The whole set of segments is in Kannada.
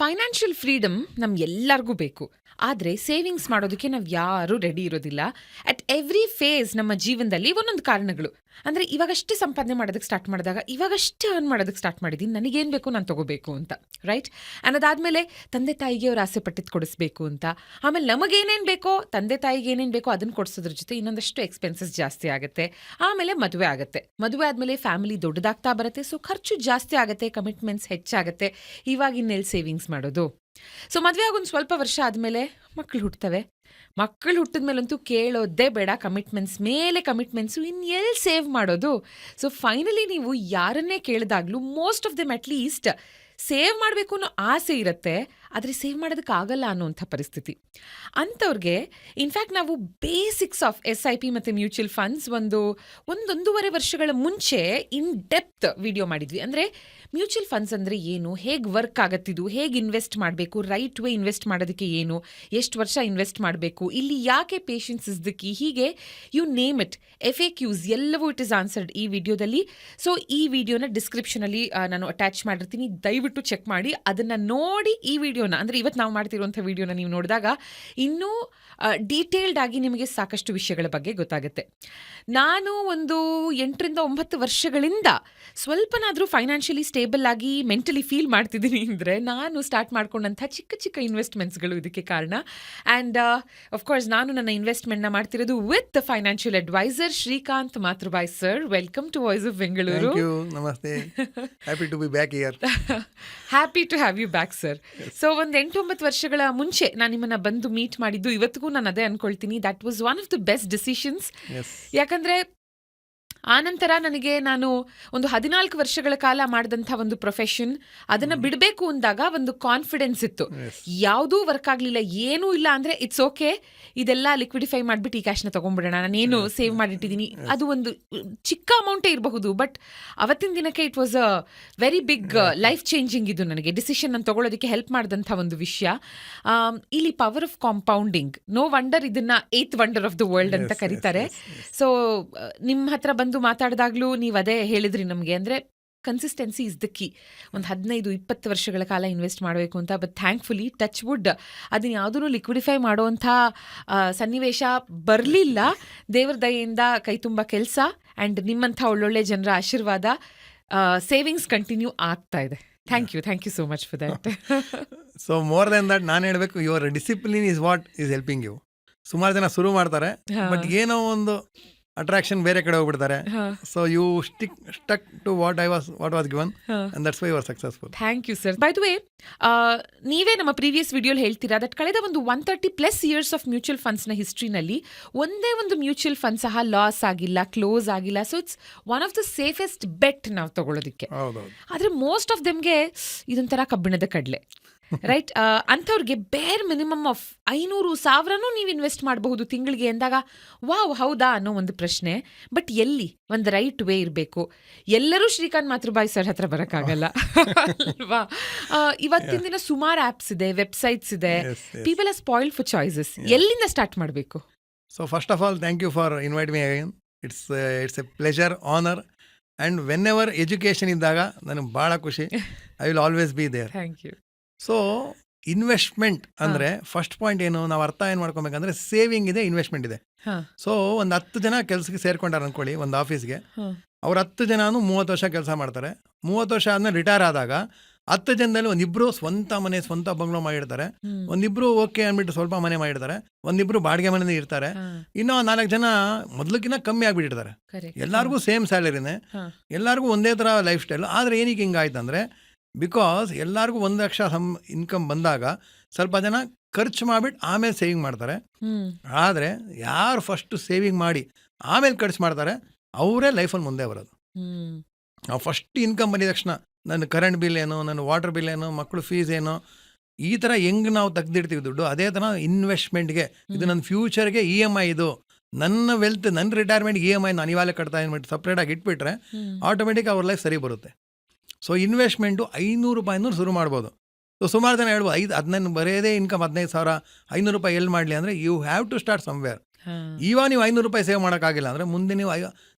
ಫೈನಾನ್ಷಿಯಲ್ ಫ್ರೀಡಮ್ ಎಲ್ಲರಿಗೂ ಬೇಕು. ಆದರೆ ಸೇವಿಂಗ್ಸ್ ಮಾಡೋದಕ್ಕೆ ನಾವು ಯಾರೂ ರೆಡಿ ಇರೋದಿಲ್ಲ. ಅಟ್ ಎವ್ರಿ ಫೇಸ್ ನಮ್ಮ ಜೀವನದಲ್ಲಿ ಒಂದೊಂದು ಕಾರಣಗಳು. ಅಂದರೆ ಇವಾಗಷ್ಟೇ ಸಂಪಾದನೆ ಮಾಡೋದಕ್ಕೆ ಸ್ಟಾರ್ಟ್ ಮಾಡಿದಾಗ, ಇವಾಗಷ್ಟೇ ಅರ್ನ್ ಮಾಡೋದಕ್ಕೆ ಸ್ಟಾರ್ಟ್ ಮಾಡಿದ್ದೀನಿ, ನನಗೇನು ಬೇಕು ನಾನು ತೊಗೋಬೇಕು ಅಂತ, ರೈಟ್? ಅನ್ನೋದಾದಮೇಲೆ ತಂದೆ ತಾಯಿಗೆ ಅವ್ರು ಆಸೆ ಪಟ್ಟಿದ್ದು ಕೊಡಿಸ್ಬೇಕು ಅಂತ. ಆಮೇಲೆ ನಮಗೇನೇನು ಬೇಕೋ, ತಂದೆ ತಾಯಿಗೆ ಏನೇನು ಬೇಕೋ ಅದನ್ನು ಕೊಡಿಸೋದ್ರ ಜೊತೆ ಇನ್ನೊಂದಷ್ಟು ಎಕ್ಸ್ಪೆನ್ಸಸ್ ಜಾಸ್ತಿ ಆಗುತ್ತೆ. ಆಮೇಲೆ ಮದುವೆ ಆಗುತ್ತೆ. ಮದುವೆ ಆದಮೇಲೆ ಫ್ಯಾಮಿಲಿ ದೊಡ್ಡದಾಗ್ತಾ ಬರುತ್ತೆ. ಸೊ ಖರ್ಚು ಜಾಸ್ತಿ ಆಗುತ್ತೆ, ಕಮಿಟ್ಮೆಂಟ್ಸ್ ಹೆಚ್ಚಾಗುತ್ತೆ. ಇವಾಗ ಇನ್ನೆಲ್ಲಿ ಸೇವಿಂಗ್ಸ್ ಮಾಡೋದು? ಸೊ ಮದುವೆ ಆಗೊಂದು ಸ್ವಲ್ಪ ವರ್ಷ ಆದಮೇಲೆ ಮಕ್ಕಳು ಹುಟ್ಟುತ್ತವೆ. ಮಕ್ಕಳು ಹುಟ್ಟಿದ ಮೇಲಂತೂ ಕೇಳೋದೇ ಬೇಡ, ಕಮಿಟ್ಮೆಂಟ್ಸ್ ಮೇಲೆ ಕಮಿಟ್ಮೆಂಟ್ಸು, ಎಲ್ಲಿ ಸೇವ್ ಮಾಡೋದು? ಸೊ ಫೈನಲಿ ನೀವು ಯಾರನ್ನೇ ಕೇಳಿದಾಗಲೂ most of them at least save ಮಾಡಬೇಕು ಅನ್ನೋ ಆಸೆ ಇರುತ್ತೆ, ಆದರೆ ಸೇವ್ ಮಾಡೋದಕ್ಕಾಗಲ್ಲ ಅನ್ನೋಂಥ ಪರಿಸ್ಥಿತಿ. ಅಂಥವ್ರಿಗೆ ಇನ್ಫ್ಯಾಕ್ಟ್ ನಾವು ಬೇಸಿಕ್ಸ್ ಆಫ್ SIP ಮತ್ತು ಮ್ಯೂಚುವಲ್ ಫಂಡ್ಸ್ ಒಂದೂವರೆ ವರ್ಷಗಳ ಮುಂಚೆ ಇನ್ ಡೆಪ್ತ್ ವಿಡಿಯೋ ಮಾಡಿದ್ವಿ. ಅಂದರೆ ಮ್ಯೂಚುವಲ್ ಫಂಡ್ಸ್ ಅಂದರೆ ಏನು, ಹೇಗೆ ವರ್ಕ್ ಆಗತ್ತಿದು, ಹೇಗೆ ಇನ್ವೆಸ್ಟ್ ಮಾಡಬೇಕು, ರೈಟ್ ವೇ ಇನ್ವೆಸ್ಟ್ ಮಾಡೋದಕ್ಕೆ ಏನು, ಎಷ್ಟು ವರ್ಷ ಇನ್ವೆಸ್ಟ್ ಮಾಡಬೇಕು, ಇಲ್ಲಿ ಯಾಕೆ ಪೇಷನ್ಸ್ ಇಸ್ ದ ಕೀ, ಹೀಗೆ ಯು ನೇಮ್ ಇಟ್, FAQs ಎಲ್ಲವೂ ಇಟ್ ಇಸ್ ಆನ್ಸರ್ಡ್ ಈ ವಿಡಿಯೋದಲ್ಲಿ. ಸೊ ಈ ವಿಡಿಯೋನ ಡಿಸ್ಕ್ರಿಪ್ಷನಲ್ಲಿ ನಾನು ಅಟ್ಯಾಚ್ ಮಾಡಿರ್ತೀನಿ, ದಯವಿಟ್ಟು ಚೆಕ್ ಮಾಡಿ. ಅದನ್ನು ನೋಡಿ ಈ ವಿಡಿಯೋನ, ಅಂದರೆ ಇವತ್ತು ನಾವು ಮಾಡ್ತಿರುವಂಥ ವಿಡಿಯೋನ ನೀವು ನೋಡಿದಾಗ ಇನ್ನೂ ಡೀಟೇಲ್ಡ್ ಆಗಿ ನಿಮಗೆ ಸಾಕಷ್ಟು ವಿಷಯಗಳ ಬಗ್ಗೆ ಗೊತ್ತಾಗುತ್ತೆ. ನಾನು ಒಂದು 8-9 ವರ್ಷಗಳಿಂದ ಸ್ವಲ್ಪನಾದರೂ ಫೈನಾನ್ಷಿಯಲಿ ಸ್ಟೇಬಲ್ ಆಗಿ ಮೆಂಟಲಿ ಫೀಲ್ ಮಾಡ್ತಿದ್ದೀನಿ ಅಂದರೆ ನಾನು ಸ್ಟಾರ್ಟ್ ಮಾಡ್ಕೊಂಡಂಥ ಚಿಕ್ಕ ಚಿಕ್ಕ ಇನ್ವೆಸ್ಟ್ಮೆಂಟ್ಸ್ಗಳು ಇದಕ್ಕೆ ಕಾರಣ. ಆ್ಯಂಡ್ ಆಫ್ಕೋರ್ಸ್ ನಾನು ನನ್ನ ಇನ್ವೆಸ್ಟ್ಮೆಂಟ್ನ ಮಾಡ್ತಿರೋದು with financial adviser Srikanth Matrubai sir. Welcome to voice of Bengaluru. ನಮಸ್ತೆ, happy to be back here. Happy to have you back sir. So ಒಂದು 8-9 ವರ್ಷಗಳ ಮುಂಚೆ ನಾನು ನಿಮ್ಮನ್ನು ಬಂದು ಮೀಟ್ ಮಾಡಿದ್ದು, ಇವತ್ತಿಗೂ ನಾನು ಅದೇ ಅನ್ಕೊಳ್ತೀನಿ, that was one of the best decisions. ಯಾಕಂದರೆ ಆನಂತರ ನಾನು ಒಂದು 14 ವರ್ಷಗಳ ಕಾಲ ಮಾಡಿದಂಥ ಒಂದು ಪ್ರೊಫೆಷನ್, ಅದನ್ನು ಬಿಡಬೇಕು ಅಂದಾಗ ಒಂದು ಕಾನ್ಫಿಡೆನ್ಸ್ ಇತ್ತು. ಯಾವುದೂ ವರ್ಕ್ ಆಗಲಿಲ್ಲ, ಏನೂ ಇಲ್ಲ ಅಂದರೆ ಇಟ್ಸ್ ಓಕೆ, ಇದೆಲ್ಲ ಲಿಕ್ವಿಡಿಫೈ ಮಾಡಿಬಿಟ್ಟು ಈ ಕ್ಯಾಶ್ನ ತೊಗೊಂಡ್ಬಿಡೋಣ, ನಾನೇನು ಸೇವ್ ಮಾಡಿಟ್ಟಿದ್ದೀನಿ. ಅದು ಒಂದು ಚಿಕ್ಕ ಅಮೌಂಟೇ ಇರಬಹುದು, ಬಟ್ ಅವತ್ತಿನ ದಿನಕ್ಕೆ it was a very big life changing. ಇದು ನನಗೆ ಡಿಸಿಷನ್ ನಾನು ತೊಗೊಳ್ಳೋದಕ್ಕೆ ಹೆಲ್ಪ್ ಮಾಡಿದಂಥ ಒಂದು ವಿಷಯ. ಇಲ್ಲಿ power of compounding, no wonder ಇದನ್ನ 8th wonder of the world ಅಂತ ಕರೀತಾರೆ. ಸೊ ನಿಮ್ಮ ಹತ್ರ ಬಂದು ಮಾತಾಡಿದಾಗ್ಲೂ ನೀವು ಅದೇ ಹೇಳಿದ್ರಿ ನಮಗೆ, ಅಂದರೆ ಕನ್ಸಿಸ್ಟೆನ್ಸಿ ಇಸ್ ದ ಕೀ. ಒಂದು 15-20 ವರ್ಷಗಳ ಕಾಲ ಇನ್ವೆಸ್ಟ್ ಮಾಡಬೇಕು ಅಂತ, ಬಟ್ ಥ್ಯಾಂಕ್ಫುಲಿ ಟಚ್ ವುಡ್ ಅದನ್ನ ಯಾವುದೂ ಲಿಕ್ವಿಡಿಫೈ ಮಾಡುವಂಥ ಸನ್ನಿವೇಶ ಬರಲಿಲ್ಲ. ದೇವರ ದಯೆಯಿಂದ ಕೈ ತುಂಬ ಕೆಲಸ ಆ್ಯಂಡ್ ನಿಮ್ಮಂಥ ಒಳ್ಳೊಳ್ಳೆ ಜನರ ಆಶೀರ್ವಾದ, ಸೇವಿಂಗ್ಸ್ ಕಂಟಿನ್ಯೂ ಆಗ್ತಾ ಇದೆ. Thank you so much for that. So more than that ನಾನು ಹೇಳಬೇಕು, your discipline is what is helping you. ಸುಮಾರು ಜನ ಶುರು ಮಾಡ್ತಾರೆ, ಬಟ್ ಏನೋ ಒಂದು ಅಟ್ರಾಕ್ಷನ್ ಬೇರೆ ಕಡೆ ಹೋಗ್ಬಿಡ್ತಾರೆ. So you stuck to what was given and that's why you are successful. Thank you sir. By the way, ನೀವೇ ನಮ್ಮ ಪ್ರೀವಿಯಸ್ ವಿಡಿಯೋಲಿ ಹೇಳ್ತೀರಾ ದಟ್ ಕಳೆದ ಒಂದು 130+ ಇಯರ್ಸ್ ಆಫ್ ಮ್ಯೂಚುವಲ್ ಫಂಡ್ಸ್ನ ಹಿಸ್ಟ್ರಿನಲ್ಲಿ ಒಂದೇ ಒಂದು ಮ್ಯೂಚುವಲ್ ಫಂಡ್ ಸಹ ಲಾಸ್ ಆಗಿಲ್ಲ, ಕ್ಲೋಸ್ ಆಗಿಲ್ಲ. So it's one of the safest bet ನಾವು ತಗೊಳ್ಳೋದಕ್ಕೆ. ಆದರೆ ಮೋಸ್ಟ್ ಆಫ್ ದೆಮ್ಗೆ ಇದೊಂಥರ ಕಬ್ಬಿಣದ ಕಡಲೆ, ರೈಟ್? ಅಂಥವ್ರಿಗೆ ಬೇರ್ ಮಿನಿಮಮ್ ಆಫ್ 500,000 ನೀವು ಇನ್ವೆಸ್ಟ್ ಮಾಡಬಹುದು ತಿಂಗಳಿಗೆ ಅಂದಾಗ, ವಾವ್ ಹೌದಾ ಅನ್ನೋ ಒಂದು ಪ್ರಶ್ನೆ. ಬಟ್ ಎಲ್ಲಿ ಒಂದು ರೈಟ್ ವೇ ಇರಬೇಕು. ಎಲ್ಲರೂ ಶ್ರೀಕಾಂತ್ ಮಾತೃಬಾಯಿ ಸರ್ ಹತ್ರ ಬರೋಕ್ಕಾಗಲ್ಲ ಅಲ್ವಾ? ಇವತ್ತಿನ ದಿನ ಸುಮಾರು ಆ್ಯಪ್ಸ್ ಇದೆ, ವೆಬ್ಸೈಟ್ಸ್ ಇದೆ, people are spoiled for choices. ಎಲ್ಲಿಂದ ಸ್ಟಾರ್ಟ್ ಮಾಡಬೇಕು? So first of all thank you for invite me again. It's a pleasure, honour. And whenever education ಇದ್ದಾಗ ನನಗೆ ಭಾಳ ಖುಷಿ. I will always be there. Thank you. So investment ಅಂದರೆ ಫಸ್ಟ್ ಪಾಯಿಂಟ್ ಏನು, ನಾವು ಅರ್ಥ ಏನು ಮಾಡ್ಕೊಬೇಕಂದ್ರೆ ಸೇವಿಂಗ್ ಇದೆ, ಇನ್ವೆಸ್ಟ್ಮೆಂಟ್ ಇದೆ. ಸೊ ಒಂದು 10 ಜನ ಕೆಲಸಕ್ಕೆ ಸೇರ್ಕೊಂಡಾರ ಅಂದ್ಕೊಳ್ಳಿ ಒಂದು ಆಫೀಸ್ಗೆ. ಅವ್ರು 10 ಜನನು 30 ವರ್ಷ ಕೆಲಸ ಮಾಡ್ತಾರೆ. 30 ವರ್ಷ ಆದ್ಮೇಲೆ ರಿಟೈರ್ ಆದಾಗ 10 ಜನದಲ್ಲಿ ಒಂದಿಬ್ರು ಸ್ವಂತ ಮನೆ, ಸ್ವಂತ ಬಂಗ್ಲೋ ಮಾಡಿರ್ತಾರೆ. ಒಂದಿಬ್ರು ಓಕೆ ಅಂದ್ಬಿಟ್ಟು ಸ್ವಲ್ಪ ಮನೆ ಮಾಡಿರ್ತಾರೆ. ಒಂದಿಬ್ರು ಬಾಡಿಗೆ ಮನೆ ಇರ್ತಾರೆ. ಇನ್ನೂ 4 ಜನ ಮೊದಲಕ್ಕಿಂತ ಕಮ್ಮಿ ಆಗಿಬಿಟ್ಟಿರ್ತಾರೆ. ಎಲ್ಲರಿಗೂ ಸೇಮ್ ಸ್ಯಾಲರಿನೇ, ಎಲ್ಲರಿಗೂ ಒಂದೇ ಥರ ಲೈಫ್ ಸ್ಟೈಲ್. ಆದರೆ ಏನಕ್ಕೆ ಹಿಂಗಾಯ್ತಂದರೆ, ಬಿಕಾಸ್ ಎಲ್ಲರಿಗೂ 1 ಲಕ್ಷ ಇನ್ಕಮ್ ಬಂದಾಗ ಸ್ವಲ್ಪ ಜನ ಖರ್ಚು ಮಾಡಿಬಿಟ್ಟು ಆಮೇಲೆ ಸೇವಿಂಗ್ ಮಾಡ್ತಾರೆ. ಆದರೆ ಯಾರು ಫಸ್ಟ್ ಸೇವಿಂಗ್ ಮಾಡಿ ಆಮೇಲೆ ಖರ್ಚು ಮಾಡ್ತಾರೆ ಅವರೇ ಲೈಫಲ್ಲಿ ಮುಂದೆ ಬರೋದು. ನಾವು ಫಸ್ಟ್ ಇನ್ಕಮ್ ಬಂದಿದ ತಕ್ಷಣ ನನ್ನ ಕರೆಂಟ್ ಬಿಲ್ ಏನು, ನನ್ನ ವಾಟರ್ ಬಿಲ್ ಏನು, ಮಕ್ಕಳು ಫೀಸ್ ಏನು, ಈ ಥರ ಹೆಂಗೆ ನಾವು ತೆಗ್ದಿಡ್ತೀವಿ ದುಡ್ಡು, ಅದೇ ಥರ ಇನ್ವೆಸ್ಟ್ಮೆಂಟ್ಗೆ ಇದು ನನ್ನ ಫ್ಯೂಚರ್ಗೆ EMI, ಇದು ನನ್ನ ವೆಲ್ತ್, ನನ್ನ ರಿಟೈರ್ಮೆಂಟ್ಗೆ EMI ನಾನು ಇವಾಗಲೇ ಕಟ್ತಾ ಇನ್ಬಿಟ್ಟು ಸಪ್ರೇಟಾಗಿ ಇಟ್ಬಿಟ್ರೆ ಆಟೋಮೆಟಿಕ್ ಅವ್ರ ಲೈಫ್ ಸರಿ ಬರುತ್ತೆ. ಸೊ ಇನ್ವೆಸ್ಟ್ಮೆಂಟು 500 ರೂಪಾಯಿಂದ ಶುರು ಮಾಡ್ಬೋದು. ಸೊ ಸುಮಾರು ಜನ ಹೇಳ್ಬೋದು 15 ಬರೆಯದೇ ಇನ್ಕಮ್ 15,000, 500 ರೂಪಾಯಿ ಎಲ್ಲಿ ಮಾಡಲಿ ಅಂದರೆ, you have to start somewhere. ಇವಾಗ ನೀವು 500 ರೂಪಾಯಿ ಸೇವ್ ಮಾಡೋಕ್ಕಾಗಿಲ್ಲ ಅಂದರೆ ಮುಂದೆ ನೀವು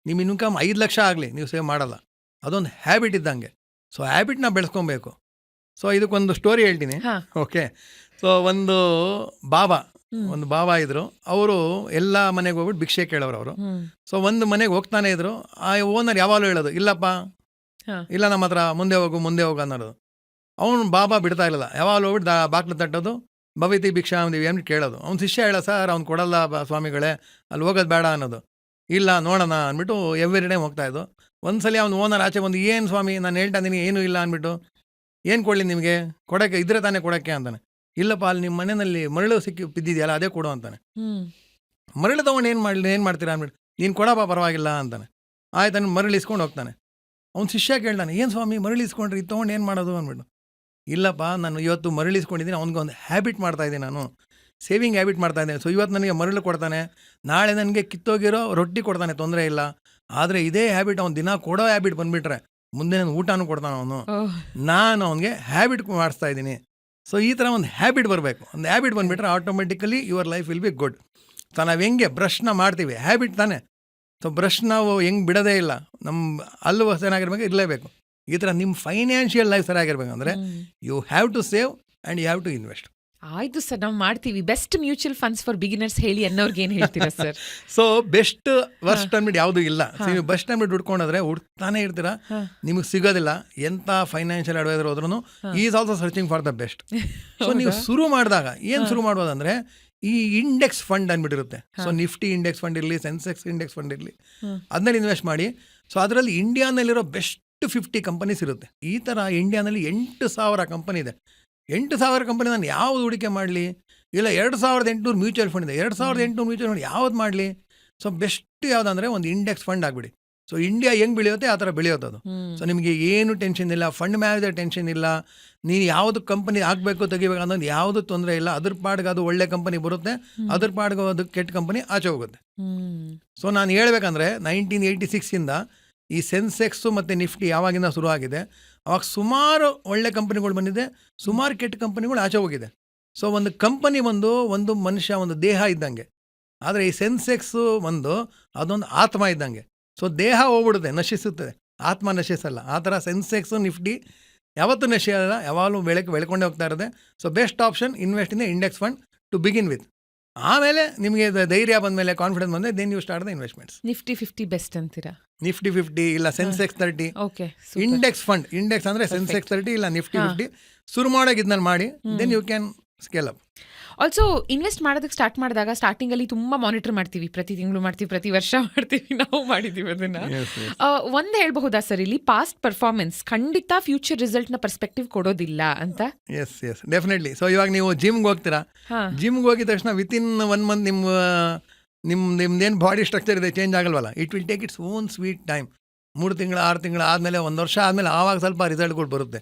ನಿಮ್ಮ ಇನ್ಕಮ್ 5 ಲಕ್ಷ ಆಗಲಿ ನೀವು ಸೇವ್ ಮಾಡಲ್ಲ. ಅದೊಂದು ಹ್ಯಾಬಿಟ್ ಇದ್ದಂಗೆ. ಸೊ ಹ್ಯಾಬಿಟ್ನ ಬೆಳೆಸ್ಕೊಬೇಕು. ಸೊ ಇದಕ್ಕೊಂದು ಸ್ಟೋರಿ ಹೇಳ್ತೀನಿ. ಹಾ. ಓಕೆ. ಸೊ ಒಂದು ಬಾಬಾ ಇದ್ರು. ಅವರು ಎಲ್ಲ ಮನೆಗೆ ಹೋಗ್ಬಿಟ್ಟು ಭಿಕ್ಷೆ ಕೇಳೋರು ಅವರು. ಸೊ ಒಂದು ಮನೆಗೆ ಹೋಗ್ತಾನೆ ಇದ್ರು. ಆ ಓನರ್ ಯಾವಾಗಲೂ ಹೇಳೋದು, ಇಲ್ಲಪ್ಪ ಇಲ್ಲ ನಮ್ಮ ಹತ್ರ ಮುಂದೆ ಹೋಗು ಅನ್ನೋದು. ಅವನು ಬಾಬಾ ಬಿಡ್ತಾ ಇರಲಿಲ್ಲ. ಯಾವಾಗಲೂ ಹೋಗ್ಬಿಟ್ಟು ಬಾಕ್ಲು ತಟ್ಟೋದು, ಭವಿತಿ ಭಿಕ್ಷಾ ಅಂದಿವಿ ಅಂತ ಕೇಳೋದು. ಅವ್ನು ಶಿಷ್ಯ ಹೇಳ, ಸರ್ ಅವ್ನು ಕೊಡಲ್ಲ ಸ್ವಾಮಿಗಳೇ, ಅಲ್ಲಿ ಹೋಗೋದು ಬೇಡ ಅನ್ನೋದು. ಇಲ್ಲ ನೋಡೋಣ ಅಂದ್ಬಿಟ್ಟು ಎವ್ರಿ ಡೇ ಹೋಗ್ತಾಯಿದ್ದು. ಒಂದ್ಸಲಿ ಅವ್ನು ಓನರ್ ಆಚೆ ಬಂದು, ಏನು ಸ್ವಾಮಿ ನಾನು ಹೇಳ್ತಾ ಇದ್ದೀನಿ ಏನೂ ಇಲ್ಲ ಅಂದ್ಬಿಟ್ಟು, ಏನು ಕೊಡಲಿ ನಿಮಗೆ, ಕೊಡೋಕ್ಕೆ ಇದ್ರೆ ತಾನೇ ಕೊಡೋಕ್ಕೆ ಅಂತಾನೆ. ಇಲ್ಲಪ್ಪ ಅಲ್ಲಿ ನಿಮ್ಮ ಮನೆಯಲ್ಲಿ ಮರಳು ಸಿಕ್ಕಿ ಬಿದ್ದಿದೆಯಲ್ಲ ಅದೇ ಕೊಡು ಅಂತಾನೆ. ಮರಳು ತೊಗೊಂಡು ಏನು ಮಾಡ್ತೀರಾ ಅಂದ್ಬಿಟ್ಟು, ನೀನು ಕೊಡಪ್ಪ ಪರವಾಗಿಲ್ಲ ಅಂತಾನೆ. ಆಯ್ತು ಮರಳು ಇಸ್ಕೊಂಡು ಹೋಗ್ತಾನೆ. ಅವ್ನು ಶಿಷ್ಯ ಕೇಳ್ತಾನೆ, ಏನು ಸ್ವಾಮಿ ಮರಳು ಇಸ್ಕೊಂಡ್ರಿ ಇದು ತೊಗೊಂಡು ಏನು ಮಾಡೋದು ಅಂದ್ಬಿಟ್ಟು. ಇಲ್ಲಪ್ಪ ನಾನು ಇವತ್ತು ಮರಳು ಇಸ್ಕೊಂಡಿದ್ದೀನಿ, ಅವ್ನಿಗೊಂದು ಹ್ಯಾಬಿಟ್ ಮಾಡ್ತಾಯಿದ್ದೀನಿ, ನಾನು ಸೇವಿಂಗ್ ಹ್ಯಾಬಿಟ್ ಮಾಡ್ತಾಯಿದ್ದೀನಿ. ಸೊ ಇವತ್ತು ನನಗೆ ಮರಳು ಕೊಡ್ತಾನೆ, ನಾಳೆ ನನಗೆ ಕಿತ್ತೋಗಿರೋ ರೊಟ್ಟಿ ಕೊಡ್ತಾನೆ, ತೊಂದರೆ ಇಲ್ಲ. ಆದರೆ ಇದೇ ಹ್ಯಾಬಿಟ್ ಅವ್ನು ದಿನ ಕೊಡೋ ಹ್ಯಾಬಿಟ್ ಬಂದುಬಿಟ್ರೆ ಮುಂದೆ ನಾನು ಊಟನೂ ಕೊಡ್ತಾನೆ ಅವನು. ನಾನು ಅವನಿಗೆ ಹ್ಯಾಬಿಟ್ ಮಾಡಿಸ್ತಾ ಇದ್ದೀನಿ. ಸೊ ಈ ಥರ ಒಂದು ಹ್ಯಾಬಿಟ್ ಬರಬೇಕು. ಒಂದು ಹ್ಯಾಬಿಟ್ ಬಂದುಬಿಟ್ರೆ automatically your life will be good. So ನಾವು ಹೆಂಗೆ ಬ್ರಷ್ನ ಮಾಡ್ತೀವಿ, ಹ್ಯಾಬಿಟ್ ತಾನೆ. ಸೊ ಬ್ರಷ್ ನಾವು ಹೆಂಗೆ ಬಿಡೋದೇ ಇಲ್ಲ, ನಮ್ಮ ಅಲ್ಲೂ ಚೆನ್ನಾಗಿರ್ಬೇಕು, ಇರಲೇಬೇಕು. ಈ ಥರ ನಿಮ್ಮ ಫೈನಾನ್ಷಿಯಲ್ ಲೈಫ್ ಸರಿಯಾಗಿರ್ಬೇಕು ಅಂದರೆ you have to save and you have to invest. ಆಯ್ತು ಸರ್, ನಾವು ಮಾಡ್ತೀವಿ. Best mutual funds for beginners ಹೇಳಿ ಅನ್ನೋರ್ಗೆ ಏನು ಹೇಳ್ತೀರಾ ಸರ್? ಸೊ ಬೆಸ್ಟ್ ವರ್ಸ್ಟ್ ಅಂದ್ಬಿಟ್ಟು ಯಾವುದೂ ಇಲ್ಲ. ಸೊ ನೀವು ಬೆಸ್ಟ್ ಅಂದ್ಬಿಟ್ಟು ಹುಡ್ಕೊಂಡ್ರೆ ಹುಡ್ತಾನೆ ಇರ್ತೀರಾ, ನಿಮಗೆ ಸಿಗೋದಿಲ್ಲ. ಎಂಥ ಫೈನಾನ್ಷಿಯಲ್ ಅಡ್ವೈಸರ್ ಹೋದ್ರೂ is also searching for the best. So ನೀವು ಶುರು ಮಾಡಿದಾಗ ಏನು ಶುರು ಮಾಡ್ಬೋದಂದರೆ ಈ ಇಂಡೆಕ್ಸ್ ಫಂಡ್ ಅಂದ್ಬಿಟ್ಟಿರುತ್ತೆ. ಸೊ ನಿಫ್ಟಿ ಇಂಡೆಕ್ಸ್ ಫಂಡ್ ಇರಲಿ, ಸೆನ್ಸೆಕ್ಸ್ ಇಂಡೆಕ್ಸ್ ಫಂಡ್ ಇರಲಿ, ಅದನ್ನಲ್ಲಿ ಇನ್ವೆಸ್ಟ್ ಮಾಡಿ. ಸೊ ಅದರಲ್ಲಿ ಇಂಡಿಯಾನಲ್ಲಿರೋ ಬೆಸ್ಟ್ 50 ಕಂಪನೀಸ್ ಇರುತ್ತೆ. ಈ ಥರ ಇಂಡಿಯಾನಲ್ಲಿ 8,000 ಕಂಪನಿ ಇದೆ. 8,000 ಕಂಪನಿ ನಾನು ಯಾವ್ದು ಹೂಡಿಕೆ ಮಾಡಲಿ? ಇಲ್ಲ 2,800 ಮ್ಯೂಚುವಲ್ ಫಂಡ್ ಇದೆ, 2,800 ಮ್ಯೂಚುವಲ್ ಫಂಡ್ ಯಾವ್ದು ಮಾಡಲಿ? ಸೊ ಬೆಸ್ಟ್ ಯಾವುದಂದರೆ ಒಂದು ಇಂಡೆಕ್ಸ್ ಫಂಡ್ ಆಗಿಬಿಡಿ. ಸೊ ಇಂಡಿಯಾ ಹೆಂಗೆ ಬೆಳೆಯುತ್ತೆ ಆ ಥರ ಬೆಳೆಯೋದು ಅದು. ಸೊ ನಿಮಗೆ ಏನು ಟೆನ್ಷನ್ ಇಲ್ಲ, ಫಂಡ್ ಮ್ಯಾನೇಜರ್ ಟೆನ್ಷನ್ ಇಲ್ಲ, ನೀನು ಯಾವುದು ಕಂಪನಿ ಆಗಬೇಕು ತೆಗಿಬೇಕು ಅನ್ನೋದು ಯಾವುದು ತೊಂದರೆ ಇಲ್ಲ. ಅದ್ರ ಪಾಡ್ಗೆ ಅದು ಒಳ್ಳೆ ಕಂಪನಿ ಬರುತ್ತೆ, ಅದ್ರ ಪಾಡ್ಗೆ ಅದು ಕೆಟ್ಟ ಕಂಪನಿ ಆಚೆ ಹೋಗುತ್ತೆ. ಸೊ ನಾನು ಹೇಳ್ಬೇಕಂದ್ರೆ 1986ಇಂದ ಈ ಸೆನ್ಸೆಕ್ಸು ಮತ್ತು ನಿಫ್ಟಿ ಯಾವಾಗಿಂದ ಶುರು ಆಗಿದೆ, ಅವಾಗ ಸುಮಾರು ಒಳ್ಳೆ ಕಂಪನಿಗಳು ಬಂದಿದೆ, ಸುಮಾರು ಕೆಟ್ಟ ಕಂಪನಿಗಳು ಆಚೆ ಹೋಗಿದೆ. ಸೊ ಒಂದು ಕಂಪನಿ ಒಂದು ಮನುಷ್ಯ ಒಂದು ದೇಹ ಇದ್ದಂಗೆ. ಆದರೆ ಈ ಸೆನ್ಸೆಕ್ಸು ಅದೊಂದು ಆತ್ಮ ಇದ್ದಂಗೆ. ಸೊ ದೇಹ ಹೋಗ್ಬಿಡುತ್ತೆ, ನಶಿಸುತ್ತದೆ, ಆತ್ಮ ನಶಿಸಲ್ಲ. ಆ ಥರ ಸೆನ್ಸೆಕ್ಸು ನಿಫ್ಟಿ ಯಾವತ್ತೂ ನಶಿಸಲ್ಲ, ಯಾವಾಗಲೂ ಬೆಳ್ಕೊಂಡೇ ಹೋಗ್ತಾ ಇರುತ್ತೆ. So best option invest in the index fund to begin with. ಆಮೇಲೆ ನಿಮಗೆ ಧೈರ್ಯ ಬಂದಮೇಲೆ, ಕಾನ್ಫಿಡೆನ್ಸ್ ಬಂದರೆ then you start the investments. Nifty 50 ಬೆಸ್ಟ್ ಅಂತೀರಾ? ನಿಫ್ಟಿ 50 ಇಲ್ಲ Sensex 30. Okay. Index fund, index ಅಂದರೆ ಸೆನ್ಸೆಕ್ಸ್ 30 ಇಲ್ಲ ನಿಫ್ಟಿ 50 ಶುರು ಮಾಡೋಕೆ ಇದನ್ನ ಮಾಡಿ, then you can scale up. Also invest ಮಾಡೋದಕ್ಕೆ ಸ್ಟಾರ್ಟ್ ಮಾಡಿದಾಗ ಸ್ಟಾರ್ಟಿಂಗಲ್ಲಿ ತುಂಬ ಮಾನಿಟರ್ ಮಾಡ್ತೀವಿ, ಪ್ರತಿ ತಿಂಗಳು ಮಾಡ್ತೀವಿ, ಪ್ರತಿ ವರ್ಷ ಮಾಡ್ತೀವಿ, ನಾವು ಮಾಡಿದ್ದೀವಿ ಅದನ್ನು. ಒಂದು ಹೇಳ್ಬಹುದಾ ಸರ್, ಇಲ್ಲಿ ಪಾಸ್ಟ್ ಪರ್ಫಾರ್ಮೆನ್ಸ್ ಖಂಡಿತ ಫ್ಯೂಚರ್ ರಿಸಲ್ಟ್ನ ಪರ್ಸ್ಪೆಕ್ಟಿವ್ ಕೊಡೋದಿಲ್ಲ ಅಂತ? Yes definitely. ಸೊ ಇವಾಗ ನೀವು ಜಿಮ್ಗೆ ಹೋಗ್ತೀರಾ, ಜಿಮ್ಗೆ ಹೋಗಿದ ತಕ್ಷಣ ವಿತಿನ್ 1 ಮಂತ್ ನಿಮ್ದೇನು ಬಾಡಿ ಸ್ಟ್ರಕ್ಚರ್ ಇದೆ ಚೇಂಜ್ ಆಗಲ್ವಲ್ಲ. It will take it's own sweet time. 3 ತಿಂಗಳು 6 ತಿಂಗಳು ಆದಮೇಲೆ 1 ವರ್ಷ ಆದಮೇಲೆ ಆವಾಗ ಸ್ವಲ್ಪ ರಿಸಲ್ಟ್ಗಳು ಬರುತ್ತೆ.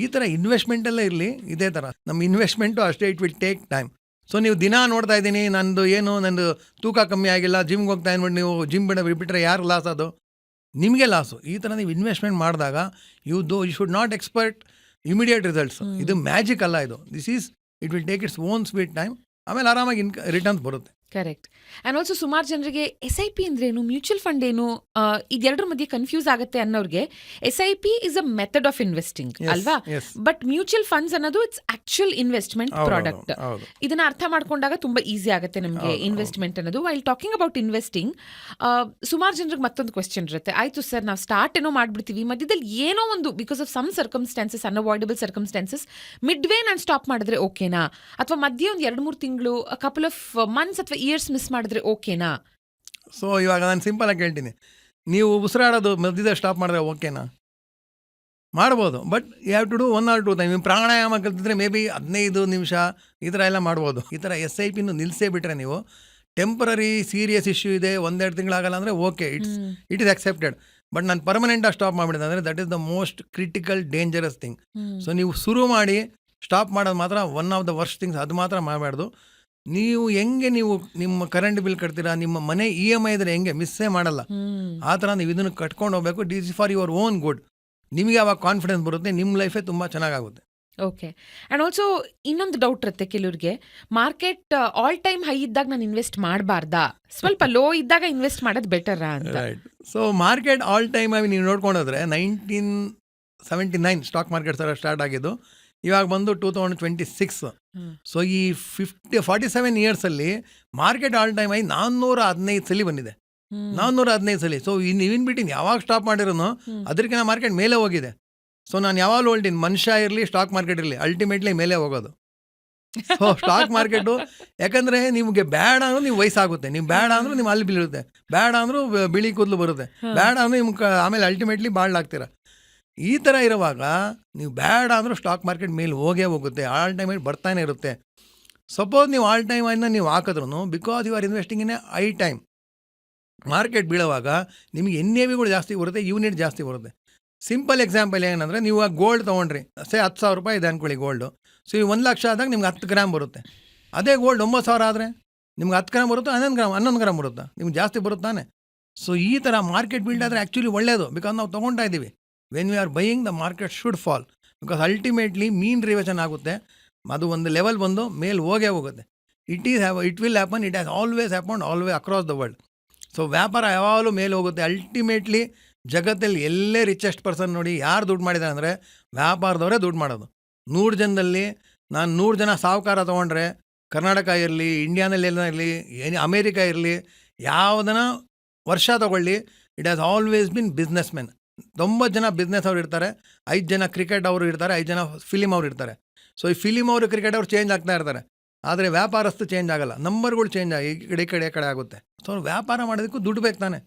ಈ ಥರ ಇನ್ವೆಸ್ಟ್ಮೆಂಟಲ್ಲೇ ಇರಲಿ, ಇದೇ ಥರ ನಮ್ಮ ಇನ್ವೆಸ್ಟ್ಮೆಂಟು ಅಷ್ಟೇ, it will take time. So ನೀವು ದಿನ ನೋಡ್ತಾ ಇದ್ದೀನಿ ನಂದು ತೂಕ ಕಮ್ಮಿ ಆಗಿಲ್ಲ, ಜಿಮ್ಗೆ ಹೋಗ್ತಾ ಇದ್ಬಿಟ್ಟು ನೀವು ಜಿಮ್ ಬಿಟ್ಟರೆ ಯಾರು ಲಾಸ್? ಅದು ನಿಮಗೆ ಲಾಸು. ಈ ಥರ ನೀವು ಇನ್ವೆಸ್ಟ್ಮೆಂಟ್ ಮಾಡಿದಾಗ you should not expect immediate results. ಇದು ಮ್ಯಾಜಿಕ್ ಅಲ್ಲ, ಇದು it will take it's own sweet time. ಆಮೇಲೆ ಆರಾಮಾಗಿ ರಿಟರ್ನ್ಸ್ ಬರುತ್ತೆ. ಕರೆಕ್ಟ್. ಆ್ಯಂಡ್ ಆಲ್ಸೋ ಸುಮಾರು ಜನರಿಗೆ SIP ಅಂದ್ರೇನು, ಮ್ಯೂಚುವಲ್ ಫಂಡ್ ಏನು, ಇದೆರಡರ ಮಧ್ಯೆ ಕನ್ಫ್ಯೂಸ್ ಆಗುತ್ತೆ ಅನ್ನೋರಿಗೆ SIP is a method of investing ಅಲ್ವಾ? ಬಟ್ ಮ್ಯೂಚುವಲ್ ಫಂಡ್ಸ್ ಅನ್ನೋದು ಇಟ್ಸ್ ಆಕ್ಚುಯಲ್ ಇನ್ವೆಸ್ಟ್ಮೆಂಟ್ ಪ್ರಾಡಕ್ಟ್. ಇದನ್ನ ಅರ್ಥ ಮಾಡ್ಕೊಂಡಾಗ ತುಂಬಾ ಈಸಿ ಆಗುತ್ತೆ ನಮಗೆ ಇನ್ವೆಸ್ಟ್ಮೆಂಟ್ ಅನ್ನೋದು. ವೈಲ್ ಟಾಕಿಂಗ್ ಅಬೌಟ್ ಇನ್ವೆಸ್ಟಿಂಗ್, ಸುಮಾರು ಜನರಿಗೆ ಮತ್ತೊಂದು ಕ್ವೆಶ್ಚನ್ ಇರುತ್ತೆ. ಆಯ್ತು ಸರ್, ನಾವು ಸ್ಟಾರ್ಟ್ ಏನೋ ಮಾಡ್ಬಿಡ್ತೀವಿ, ಮಧ್ಯದಲ್ಲಿ ಏನೋ ಒಂದು because of some circumstances, unavoidable circumstances midway ನಾನು ಸ್ಟಾಪ್ ಮಾಡಿದ್ರೆ ಓಕೆನಾ, ಅಥವಾ ಮಧ್ಯೆ ಒಂದು 2-3 ತಿಂಗಳು, ಕಪಲ್ ಆಫ್ ಮಂತ್ಸ್ ಅಥವಾ ಇಯರ್ಸ್ ಮಿಸ್ ಮಾಡಿದ್ರೆ ಓಕೆನಾ? ಸೊ ಇವಾಗ ನಾನು ಸಿಂಪಲ್ ಆಗಿ ಹೇಳ್ತೀನಿ, ನೀವು ಉಸಿರಾಡೋದು ಮಧ್ಯದ ಸ್ಟಾಪ್ ಮಾಡಿದ್ರೆ ಓಕೆನಾ? ಮಾಡ್ಬೋದು, but you have to do 1 or 2 time. ನೀವು ಪ್ರಾಣಾಯಾಮ ಕಲ್ತಿದ್ರೆ ಮೇ ಬಿ 15 ನಿಮಿಷ ಈ ಥರ ಎಲ್ಲ ಮಾಡ್ಬೋದು. ಈ ಥರ SIP ನಿಲ್ಲಿಸೇ ಬಿಟ್ಟರೆ ನೀವು ಟೆಂಪರರಿ ಸೀರಿಯಸ್ ಇಶ್ಯೂ ಇದೆ 1-2 ತಿಂಗಳಾಗಲ್ಲ ಅಂದರೆ okay, it is accepted. But ನಾನು ಪರ್ಮನೆಂಟಾಗಿ ಸ್ಟಾಪ್ ಮಾಡಿಬಿಡಿದೆ ಅಂದರೆ that is the most critical dangerous thing. So ನೀವು ಶುರು ಮಾಡಿ ಸ್ಟಾಪ್ ಮಾಡೋದು ಮಾತ್ರ one of the worst things, ಅದು ಮಾತ್ರ ಮಾಡಬಾರ್ದು. ನೀವು ಹೆಂಗೆ ನೀವು ನಿಮ್ಮ ಕರೆಂಟ್ ಬಿಲ್ ಕಟ್ತೀರಾ, ನಿಮ್ಮ ಮನೆ EMI ಇದ್ರೆ ಹೆಂಗೆ ಮಿಸ್ಸೇ ಮಾಡಲ್ಲ, ಆ ಥರ ನೀವು ಇದನ್ನು ಕಟ್ಕೊಂಡು ಹೋಗಬೇಕು. This is for your own good. ನಿಮಗೆ ಅವಾಗ ಕಾನ್ಫಿಡೆನ್ಸ್ ಬರುತ್ತೆ, ನಿಮ್ಮ ಲೈಫೇ ತುಂಬ ಚೆನ್ನಾಗಾಗುತ್ತೆ. ಓಕೆ. ಆ್ಯಂಡ್ ಆಲ್ಸೋ ಇನ್ನೊಂದು ಡೌಟ್ ಇರುತ್ತೆ ಕೆಲವ್ರಿಗೆ, ಮಾರ್ಕೆಟ್ ಆಲ್ ಟೈಮ್ ಹೈ ಇದ್ದಾಗ ನಾನು ಇನ್ವೆಸ್ಟ್ ಮಾಡಬಾರ್ದಾ, ಸ್ವಲ್ಪ ಲೋ ಇದ್ದಾಗ ಇನ್ವೆಸ್ಟ್ ಮಾಡೋದು ಬೆಟರಾ ಅಂತ? Right. So market all time ಆಗಿ ನೀವು ನೋಡ್ಕೊಂಡೋದ್ರೆ 1979 ಸ್ಟಾಕ್ ಮಾರ್ಕೆಟ್ ಸರ ಸ್ಟಾರ್ಟ್ ಆಗಿದ್ದು. ಇವಾಗ ಬಂದು 2026. ಸೊ ಈ 47 ಇಯರ್ಸಲ್ಲಿ ಮಾರ್ಕೆಟ್ ಆಲ್ ಟೈಮ್ ಆಗಿ 415 ಸಲ ಬಂದಿದೆ. 415 ಸಲ. ಸೊ ಇನ್ ಬಿಟ್ಟಿನ ಯಾವಾಗ ಸ್ಟಾಪ್ ಮಾಡಿರೋನು ಅದಕ್ಕಿಂತ ಮಾರ್ಕೆಟ್ ಮೇಲೆ ಹೋಗಿದೆ. ಸೊ ನಾನು ಯಾವಾಗಲೂ ಹೇಳ್ತೀನಿ, ಮನುಷ್ಯ ಇರಲಿ ಸ್ಟಾಕ್ ಮಾರ್ಕೆಟ್ ಇರಲಿ, ಅಲ್ಟಿಮೇಟ್ಲಿ ಮೇಲೆ ಹೋಗೋದು. ಸೊ ಸ್ಟಾಕ್ ಮಾರ್ಕೆಟು ಯಾಕಂದರೆ ನಿಮಗೆ ಬೇಡ ಅಂದ್ರೂ ನೀವು ವಯಸ್ಸಾಗುತ್ತೆ, ನೀವು ಬೇಡ ಅಂದ್ರೂ ನಿಮ್ಮ ಅಲ್ಲಿ ಬೀಳುತ್ತೆ, ಬೇಡ ಅಂದ್ರೂ ಬಿಳಿ ಕೂದಲು ಬರುತ್ತೆ, ಬೇಡ ಅಂದ್ರೂ ನಿಮ್ಗೆ ಆಮೇಲೆ ಅಲ್ಟಿಮೇಟ್ಲಿ ಬಾಳ್ಲಾಗ್ತೀರ. ಈ ಥರ ಇರುವಾಗ ನೀವು ಬೇಡ ಅಂದರೂ ಸ್ಟಾಕ್ ಮಾರ್ಕೆಟ್ ಮೇಲೆ ಹೋಗೇ ಹೋಗುತ್ತೆ, ಆಲ್ ಟೈಮ್ ಬರ್ತಾನೆ ಇರುತ್ತೆ. ಸಪೋಸ್ ನೀವು ಆಲ್ ಟೈಮ್ ಅನ್ನ ನೀವು ಹಾಕಿದ್ರು, because you are investing in a I time, market ಬೀಳುವಾಗ ನಿಮಗೆ NAVಗಳು ಜಾಸ್ತಿ ಬರುತ್ತೆ, ಯೂನಿಟ್ ಜಾಸ್ತಿ ಬರುತ್ತೆ. ಸಿಂಪಲ್ ಎಕ್ಸಾಂಪಲ್ ಏನಂದರೆ, ನೀವು ಗೋಲ್ಡ್ ತೊಗೊಂಡ್ರಿ, 10,000 ರೂಪಾಯಿ ಇದೆ ಅಂದ್ಕೊಳ್ಳಿ ಗೋಲ್ಡು. ಸೊ ಈ 1 ಲಕ್ಷ ಆದಾಗ ನಿಮ್ಗೆ 10 ಗ್ರಾಮ್ ಬರುತ್ತೆ. ಅದೇ ಗೋಲ್ಡ್ 9,000 ಆದರೆ ನಿಮ್ಗೆ 10 ಗ್ರಾಮ್ ಬರುತ್ತೆ, 11 ಗ್ರಾಮ್ ಬರುತ್ತಾ, ನಿಮ್ಗೆ ಜಾಸ್ತಿ ಬರುತ್ತಾನೆ. ಸೊ ಈ ಥರ ಮಾರ್ಕೆಟ್ ಬಿಲ್ಡ್ ಆದರೆ ಆ್ಯಕ್ಚುಲಿ ಒಳ್ಳೆಯದು, ಬಿಕಾಸ್ ನಾವು ತೊಗೊಳ್ತಾ ಇದ್ದೀವಿ. When we are buying the market should fall, because ultimately mean reversion ಆಗುತ್ತೆ, ಅದು ಒಂದು ಲೆವೆಲ್ ಬಂದು ಮೇಲೆ ಹೋಗೇ ಹೋಗುತ್ತೆ. It will happen, it has always happen always across the world. So ವ್ಯಾಪಾರ ಯಾವಾಗಲೂ ಮೇಲೆ ಹೋಗುತ್ತೆ. ಅಲ್ಟಿಮೇಟ್ಲಿ ಜಗತ್ತಲ್ಲಿ ಎಲ್ಲೇ ರಿಚೆಸ್ಟ್ ಪರ್ಸನ್ ನೋಡಿ ಯಾರು ದುಡ್ಡು ಮಾಡಿದ್ದಾರೆ ಅಂದರೆ ವ್ಯಾಪಾರದವರೇ ದುಡ್ಡು ಮಾಡೋದು. 100 ಜನದಲ್ಲಿ ನಾನು 100 ಜನ ಸಾಹುಕಾರ ತೊಗೊಂಡ್ರೆ, ಕರ್ನಾಟಕ ಇರಲಿ, ಇಂಡಿಯಾನಲ್ಲಿ ಎಲ್ಲ ಇರಲಿ, ಅಮೇರಿಕ ಇರಲಿ, ಯಾವುದನ್ನ ವರ್ಷ ತೊಗೊಳ್ಳಿ, it has always been business men. 90 ಜನ ಬಿಸ್ನೆಸ್ ಅವ್ರು ಇರ್ತಾರೆ, 5 ಜನ ಕ್ರಿಕೆಟ್ ಅವರು ಇರ್ತಾರೆ, 5 ಜನ ಫಿಲಿಮ್ ಅವ್ರು ಇರ್ತಾರೆ. ಸೊ ಈ ಫಿಲಿಮ್ ಅವರು ಕ್ರಿಕೆಟ್ ಅವ್ರು ಚೇಂಜ್ ಆಗ್ತಾ ಇರ್ತಾರೆ, ಆದರೆ ವ್ಯಾಪಾರಸ್ಥು ಚೇಂಜ್ ಆಗಲ್ಲ, ನಂಬರ್ಗಳು ಚೇಂಜ್ ಆಗಿ ಈ ಕಡೆ ಆಗುತ್ತೆ. ಸೊ ವ್ಯಾಪಾರ ಮಾಡೋದಕ್ಕೂ ದುಡ್ಡು ಬೇಕು ತಾನೆ.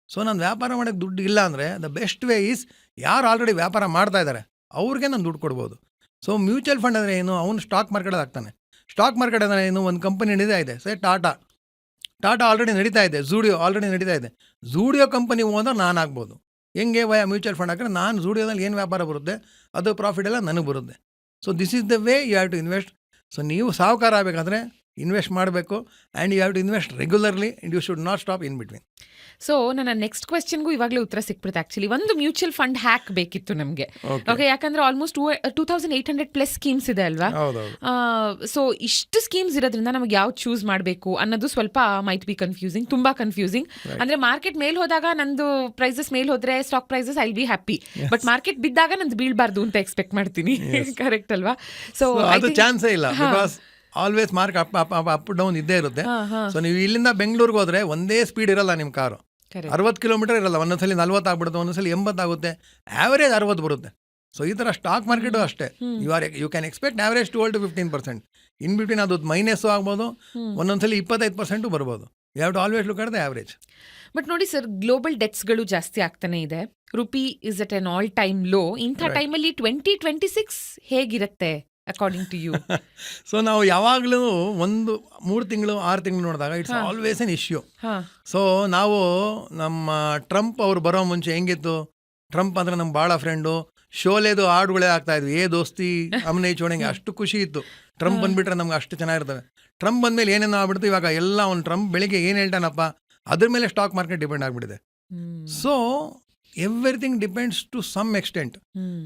ಸೊ ನಾನು ವ್ಯಾಪಾರ ಮಾಡೋಕ್ಕೆ ದುಡ್ಡು ಇಲ್ಲ ಅಂದರೆ ದ ಬೆಸ್ಟ್ ವೇ ಈಸ್, ಯಾರು ಆಲ್ರೆಡಿ ವ್ಯಾಪಾರ ಮಾಡ್ತಾ ಇದ್ದಾರೆ ಅವ್ರಿಗೆ ನಾನು ದುಡ್ಡು ಕೊಡ್ಬೋದು. ಸೊ ಮ್ಯೂಚುವಲ್ ಫಂಡ್ ಅಂದರೆ ಏನು, ಅವನು ಸ್ಟಾಕ್ ಮಾರ್ಕೆಟಲ್ಲಿ ಆಗ್ತಾನೆ. ಸ್ಟಾಕ್ ಮಾರ್ಕೆಟ್ ಅಂದರೆ ಏನು, ಒಂದು ಕಂಪನಿ ನಡೀತಾ ಇದೆ, ಟಾಟಾ ಆಲ್ರೆಡಿ ನಡೀತಾ ಇದೆ, ಝೂಡಿಯೋ ಆಲ್ರೆಡಿ ನಡೀತಾ ಇದೆ. ಝೂಡಿಯೋ ಕಂಪನಿ ಹೋದ್ರೆ ನಾನು ಆಗ್ಬೋದು. ಹೆಂಗೆ ಮ್ಯೂಚುವಲ್ ಫಂಡ್ ಹಾಕಿದ್ರೆ ನಾನು ಝೂಡಿಯೋದಲ್ಲಿ ಏನು ವ್ಯಾಪಾರ ಬರುತ್ತೆ ಅದು ಪ್ರಾಫಿಟ್ ಎಲ್ಲ ನನಗೆ ಬರುತ್ತೆ. So this is the way you have to invest. So ನೀವು ಸಾಹುಕಾರ ಆಗಬೇಕಾದ್ರೆ ಇನ್ವೆಸ್ಟ್ ಮಾಡಬೇಕು, and you have to invest regularly, and you should not stop in between. So ನನ್ನ ನೆಕ್ಸ್ಟ್ ಕ್ವೆಶ್ಚನ್ಗೂ ಇವಾಗಲೇ ಉತ್ತರ ಸಿಕ್ಬಿಡುತ್ತೆ. ಆ್ಯಕ್ಚುಲಿ ಒಂದು ಮ್ಯೂಚುವಲ್ ಫಂಡ್ ಹ್ಯಾಕ್ ಬೇಕಿತ್ತು ನಮಗೆ. ಓಕೆ, ಯಾಕಂದ್ರೆ ಆಲ್ಮೋಸ್ಟ್ 2800+ ಸ್ಕೀಮ್ಸ್ ಇದೆ ಅಲ್ವಾ. ಸೊ ಇಷ್ಟು ಸ್ಕೀಮ್ಸ್ ಇರೋದ್ರಿಂದ ನಮಗೆ ಯಾವ್ದು ಚೂಸ್ ಮಾಡಬೇಕು ಅನ್ನೋದು ಸ್ವಲ್ಪ ಮೈಟ್ ಬಿ ಕನ್ಫ್ಯೂಸಿಂಗ್, ತುಂಬಾ ಕನ್ಫ್ಯೂಸಿಂಗ್. ಅಂದ್ರೆ ಮಾರ್ಕೆಟ್ ಮೇಲ್ ಹೋದಾಗ ನಂದು ಪ್ರೈಸಸ್ ಮೇಲ್ ಹೋದ್ರೆ stock prices I be happy, but market ಬಿದ್ದಾಗ ನಂದು ಬೀಳ್ಬಾರ್ದು ಅಂತ ಎಕ್ಸ್ಪೆಕ್ಟ್ ಮಾಡ್ತೀನಿ. ಕರೆಕ್ಟ್ ಅಲ್ವಾ? ಸೊ ಅದು ಚಾನ್ಸೇ ಇಲ್ಲ, because always mark up down ಇದ್ದೇ ಇರುತ್ತೆ. ಸೊ ನೀವು ಇಲ್ಲಿಂದ ಬೆಂಗಳೂರಿಗೆ ಹೋದ್ರೆ ಒಂದೇ ಸ್ಪೀಡ್ ಇರಲ್ಲ, ನಿಮ್ಮ ಕಾರು 60 ಕಿಲೋಮೀಟರ್ ಇರಲ್ಲ, ಒಂದೊಂದ್ಸಲಿ 40 ಆಗ್ಬಿಡುತ್ತೆ, ಒಂದೊಂದ್ಸಲಿ 80 ಆಗುತ್ತೆ, ಆವರೇಜ್ 60 ಬರುತ್ತೆ. ಸೊ ಈ ಥರ ಸ್ಟಾಕ್ ಮಾರ್ಕೆಟು ಅಷ್ಟೇ, you can expect average 12-15%. In between ಅದು ಮೈನಸ್ಸು ಆಗ್ಬೋದು, ಒಂದೊಂದ್ಸಲಿ 25% ಬರ್ಬೋದು. You have to always look at the average. But ನೋಡಿ ಸರ್, ಗ್ಲೋಬಲ್ ಡೆಟ್ಸ್ಗಳು ಜಾಸ್ತಿ ಆಗ್ತಾನೆ ಇದೆ, rupee is at an all time low. ಇಂಥ ಟೈಮಲ್ಲಿ 2026 ಹೇಗಿರುತ್ತೆ ಅಕಾರ್ಡಿಂಗ್ ಟು ಯು? ಸೊ ನಾವು ಯಾವಾಗಲೂ 3 ತಿಂಗಳು 6 ತಿಂಗಳು ನೋಡಿದಾಗ it's always an issue. So ನಾವು ನಮ್ಮ ಟ್ರಂಪ್ ಅವ್ರು ಬರೋ ಮುಂಚೆ ಹೆಂಗಿತ್ತು, ಟ್ರಂಪ್ ಅಂದರೆ ನಮ್ಮ ಭಾಳ ಫ್ರೆಂಡು, ಶೋಲೆದು ಹಾಡುಗಳೇ ಆಗ್ತಾ ಇದ್ವಿ, ದೋಸ್ತಿ ಅಮ್ಮನೆ ಚೋಣಂಗೆ, ಅಷ್ಟು ಖುಷಿ ಇತ್ತು. ಟ್ರಂಪ್ ಬಂದುಬಿಟ್ರೆ ನಮ್ಗೆ ಅಷ್ಟು ಚೆನ್ನಾಗಿರ್ತವೆ. ಟ್ರಂಪ್ ಬಂದಮೇಲೆ ಏನೇನೋ ಆಗ್ಬಿಡ್ತು, ಇವಾಗ ಎಲ್ಲ ಅವ್ನು ಟ್ರಂಪ್ ಬೆಳಿಗ್ಗೆ ಏನು ಹೇಳ್ತಾನಪ್ಪ ಅದ್ರ ಮೇಲೆ ಸ್ಟಾಕ್ ಮಾರ್ಕೆಟ್ ಡಿಪೆಂಡ್ ಆಗಿಬಿಟ್ಟಿದೆ. So everything depends to some extent,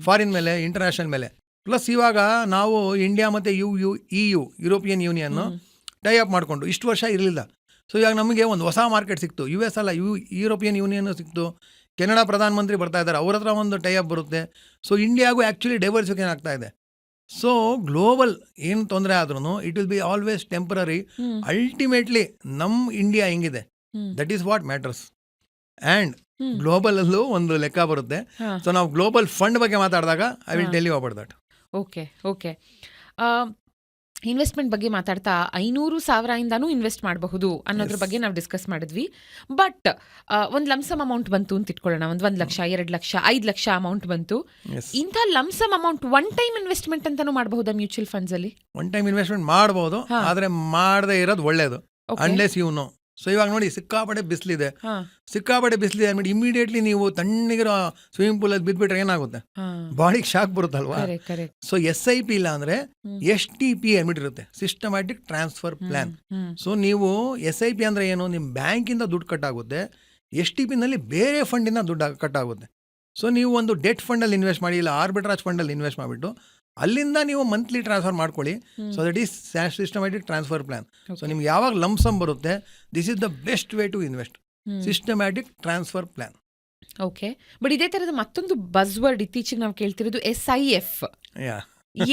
foreign ಮೇಲೆ, ಇಂಟರ್ನ್ಯಾಷನಲ್ ಮೇಲೆ. ಪ್ಲಸ್ ಇವಾಗ ನಾವು ಇಂಡಿಯಾ ಮತ್ತು EU ಯುರೋಪಿಯನ್ ಯೂನಿಯನ್ನು ಟೈ ಅಪ್ ಮಾಡಿಕೊಂಡು ಇಷ್ಟು ವರ್ಷ ಇರಲಿಲ್ಲ. ಸೊ ಇವಾಗ ನಮಗೆ ಒಂದು ಹೊಸ ಮಾರ್ಕೆಟ್ ಸಿಕ್ತು, US ಅಲ್ಲ, ಯುರೋಪಿಯನ್ ಯೂನಿಯನ್ ಸಿಕ್ತು, ಕೆನಡಾ ಪ್ರಧಾನಮಂತ್ರಿ ಬರ್ತಾ ಇದ್ದಾರೆ, ಅವ್ರ ಹತ್ರ ಒಂದು ಟೈ ಅಪ್ ಬರುತ್ತೆ. ಸೊ ಇಂಡಿಯಾಗೂ ಆ್ಯಕ್ಚುಲಿ ಡೈವರ್ಸಿಫಿಕೇಷನ್ ಆಗ್ತಾ ಇದೆ. ಸೊ ಗ್ಲೋಬಲ್ ಏನು ತೊಂದರೆ ಆದ್ರೂ it will be always temporary. Ultimately ನಮ್ಮ ಇಂಡಿಯಾ ಹೆಂಗಿದೆ, that is what matters. And ಗ್ಲೋಬಲಲ್ಲೂ ಒಂದು ಲೆಕ್ಕ ಬರುತ್ತೆ. ಸೊ ನಾವು ಗ್ಲೋಬಲ್ ಫಂಡ್ ಬಗ್ಗೆ ಮಾತಾಡಿದಾಗ I will tell you about that. Okay. Investment ಬಗ್ಗೆ ಮಾತಾಡ್ತಾ 500,000 ಇನ್ವೆಸ್ಟ್ ಮಾಡಬಹುದು ಅನ್ನೋದ್ರ ಬಗ್ಗೆ ನಾವು ಡಿಸ್ಕಸ್ ಮಾಡಿದ್ವಿ. ಬಟ್ ಒಂದು ಲಮ್ಸಮ್ ಅಮೌಂಟ್ ಬಂತು ಅಂತ ಇಟ್ಕೊಳ್ಳೋಣ, 1 ಲಕ್ಷ, 2 ಲಕ್ಷ, 5 ಲಕ್ಷ ಅಮೌಂಟ್ ಬಂತು. ಇಂಥ lump sum amount one time investment ಅಂತಾನು ಮಾಡಬಹುದಾ ಮ್ಯೂಚುವಲ್ ಫಂಡ್ಸ್ ಅಲ್ಲಿ? ಒನ್ ಟೈಮ್ ಇನ್ವೆಸ್ಟ್ಮೆಂಟ್ ಮಾಡಬಹುದು, ಆದರೆ ಮಾಡದೇ ಇರೋದು ಒಳ್ಳೇದು, ಅನ್ಲೆಸ್ ಯು ನೋ. ಸೊ ಇವಾಗ ನೋಡಿ, ಸಿಕ್ಕಾಪಟ್ಟೆ ಬಿಸಿಲಿದೆ ಅಂದ್ಬಿಟ್ಟು ಇಮಿಡಿಯೇಟ್ಲಿ ನೀವು ತಣ್ಣಗಿರೋ ಸ್ವಿಮ್ಮಿಂಗ್ ಪೂಲ್ ಅಲ್ಲಿ ಬಿದ್ಬಿಟ್ರೆ ಏನಾಗುತ್ತೆ, ಬಾಡಿಗೆ ಶಾಕ್ ಬರುತ್ತಲ್ವಾ. ಸೊ SIP ಇಲ್ಲ ಅಂದ್ರೆ STP ಅಂದ್ಬಿಟ್ಟಿರುತ್ತೆ, ಸಿಸ್ಟಮ್ಯಾಟಿಕ್ ಟ್ರಾನ್ಸ್ಫರ್ ಪ್ಲಾನ್. ಸೊ ನೀವು SIP ಅಂದ್ರೆ ಏನು, ನಿಮ್ಮ ಬ್ಯಾಂಕಿಂದ ದುಡ್ಡು ಕಟ್ಟಾಗುತ್ತೆ, STP ನಲ್ಲಿ ಬೇರೆ ಫಂಡಿಂದ ದುಡ್ಡು ಕಟ್ಟಾಗುತ್ತೆ. ಸೊ ನೀವು ಒಂದು ಡೆಟ್ ಫಂಡಲ್ಲಿ ಇನ್ವೆಸ್ಟ್ ಮಾಡಿ, ಇಲ್ಲ ಆರ್ಬಿಟ್ರಾಜ್ ಫಂಡಲ್ಲಿ ಇನ್ವೆಸ್ಟ್ ಮಾಡಿಬಿಟ್ಟು ಅಲ್ಲಿಂದ ನೀವು ಮಂತ್ಲಿ ಟ್ರಾನ್ಸ್ಫರ್ ಮಾಡ್ಕೊಳ್ಳಿ. So that is systematic transfer plan. So ನಿಮ್ಗೆ ಯಾವಾಗ ಲಂಸಮ್ ಬರುತ್ತೆ, this is the best way to invest, systematic transfer plan. Okay, but ಇದೇ ಥರದ ಮತ್ತೊಂದು ಬಸ್ ವರ್ಡ್ ಇತ್ತೀಚೆಗೆ ನಾವು ಕೇಳ್ತಿರೋದು SIF.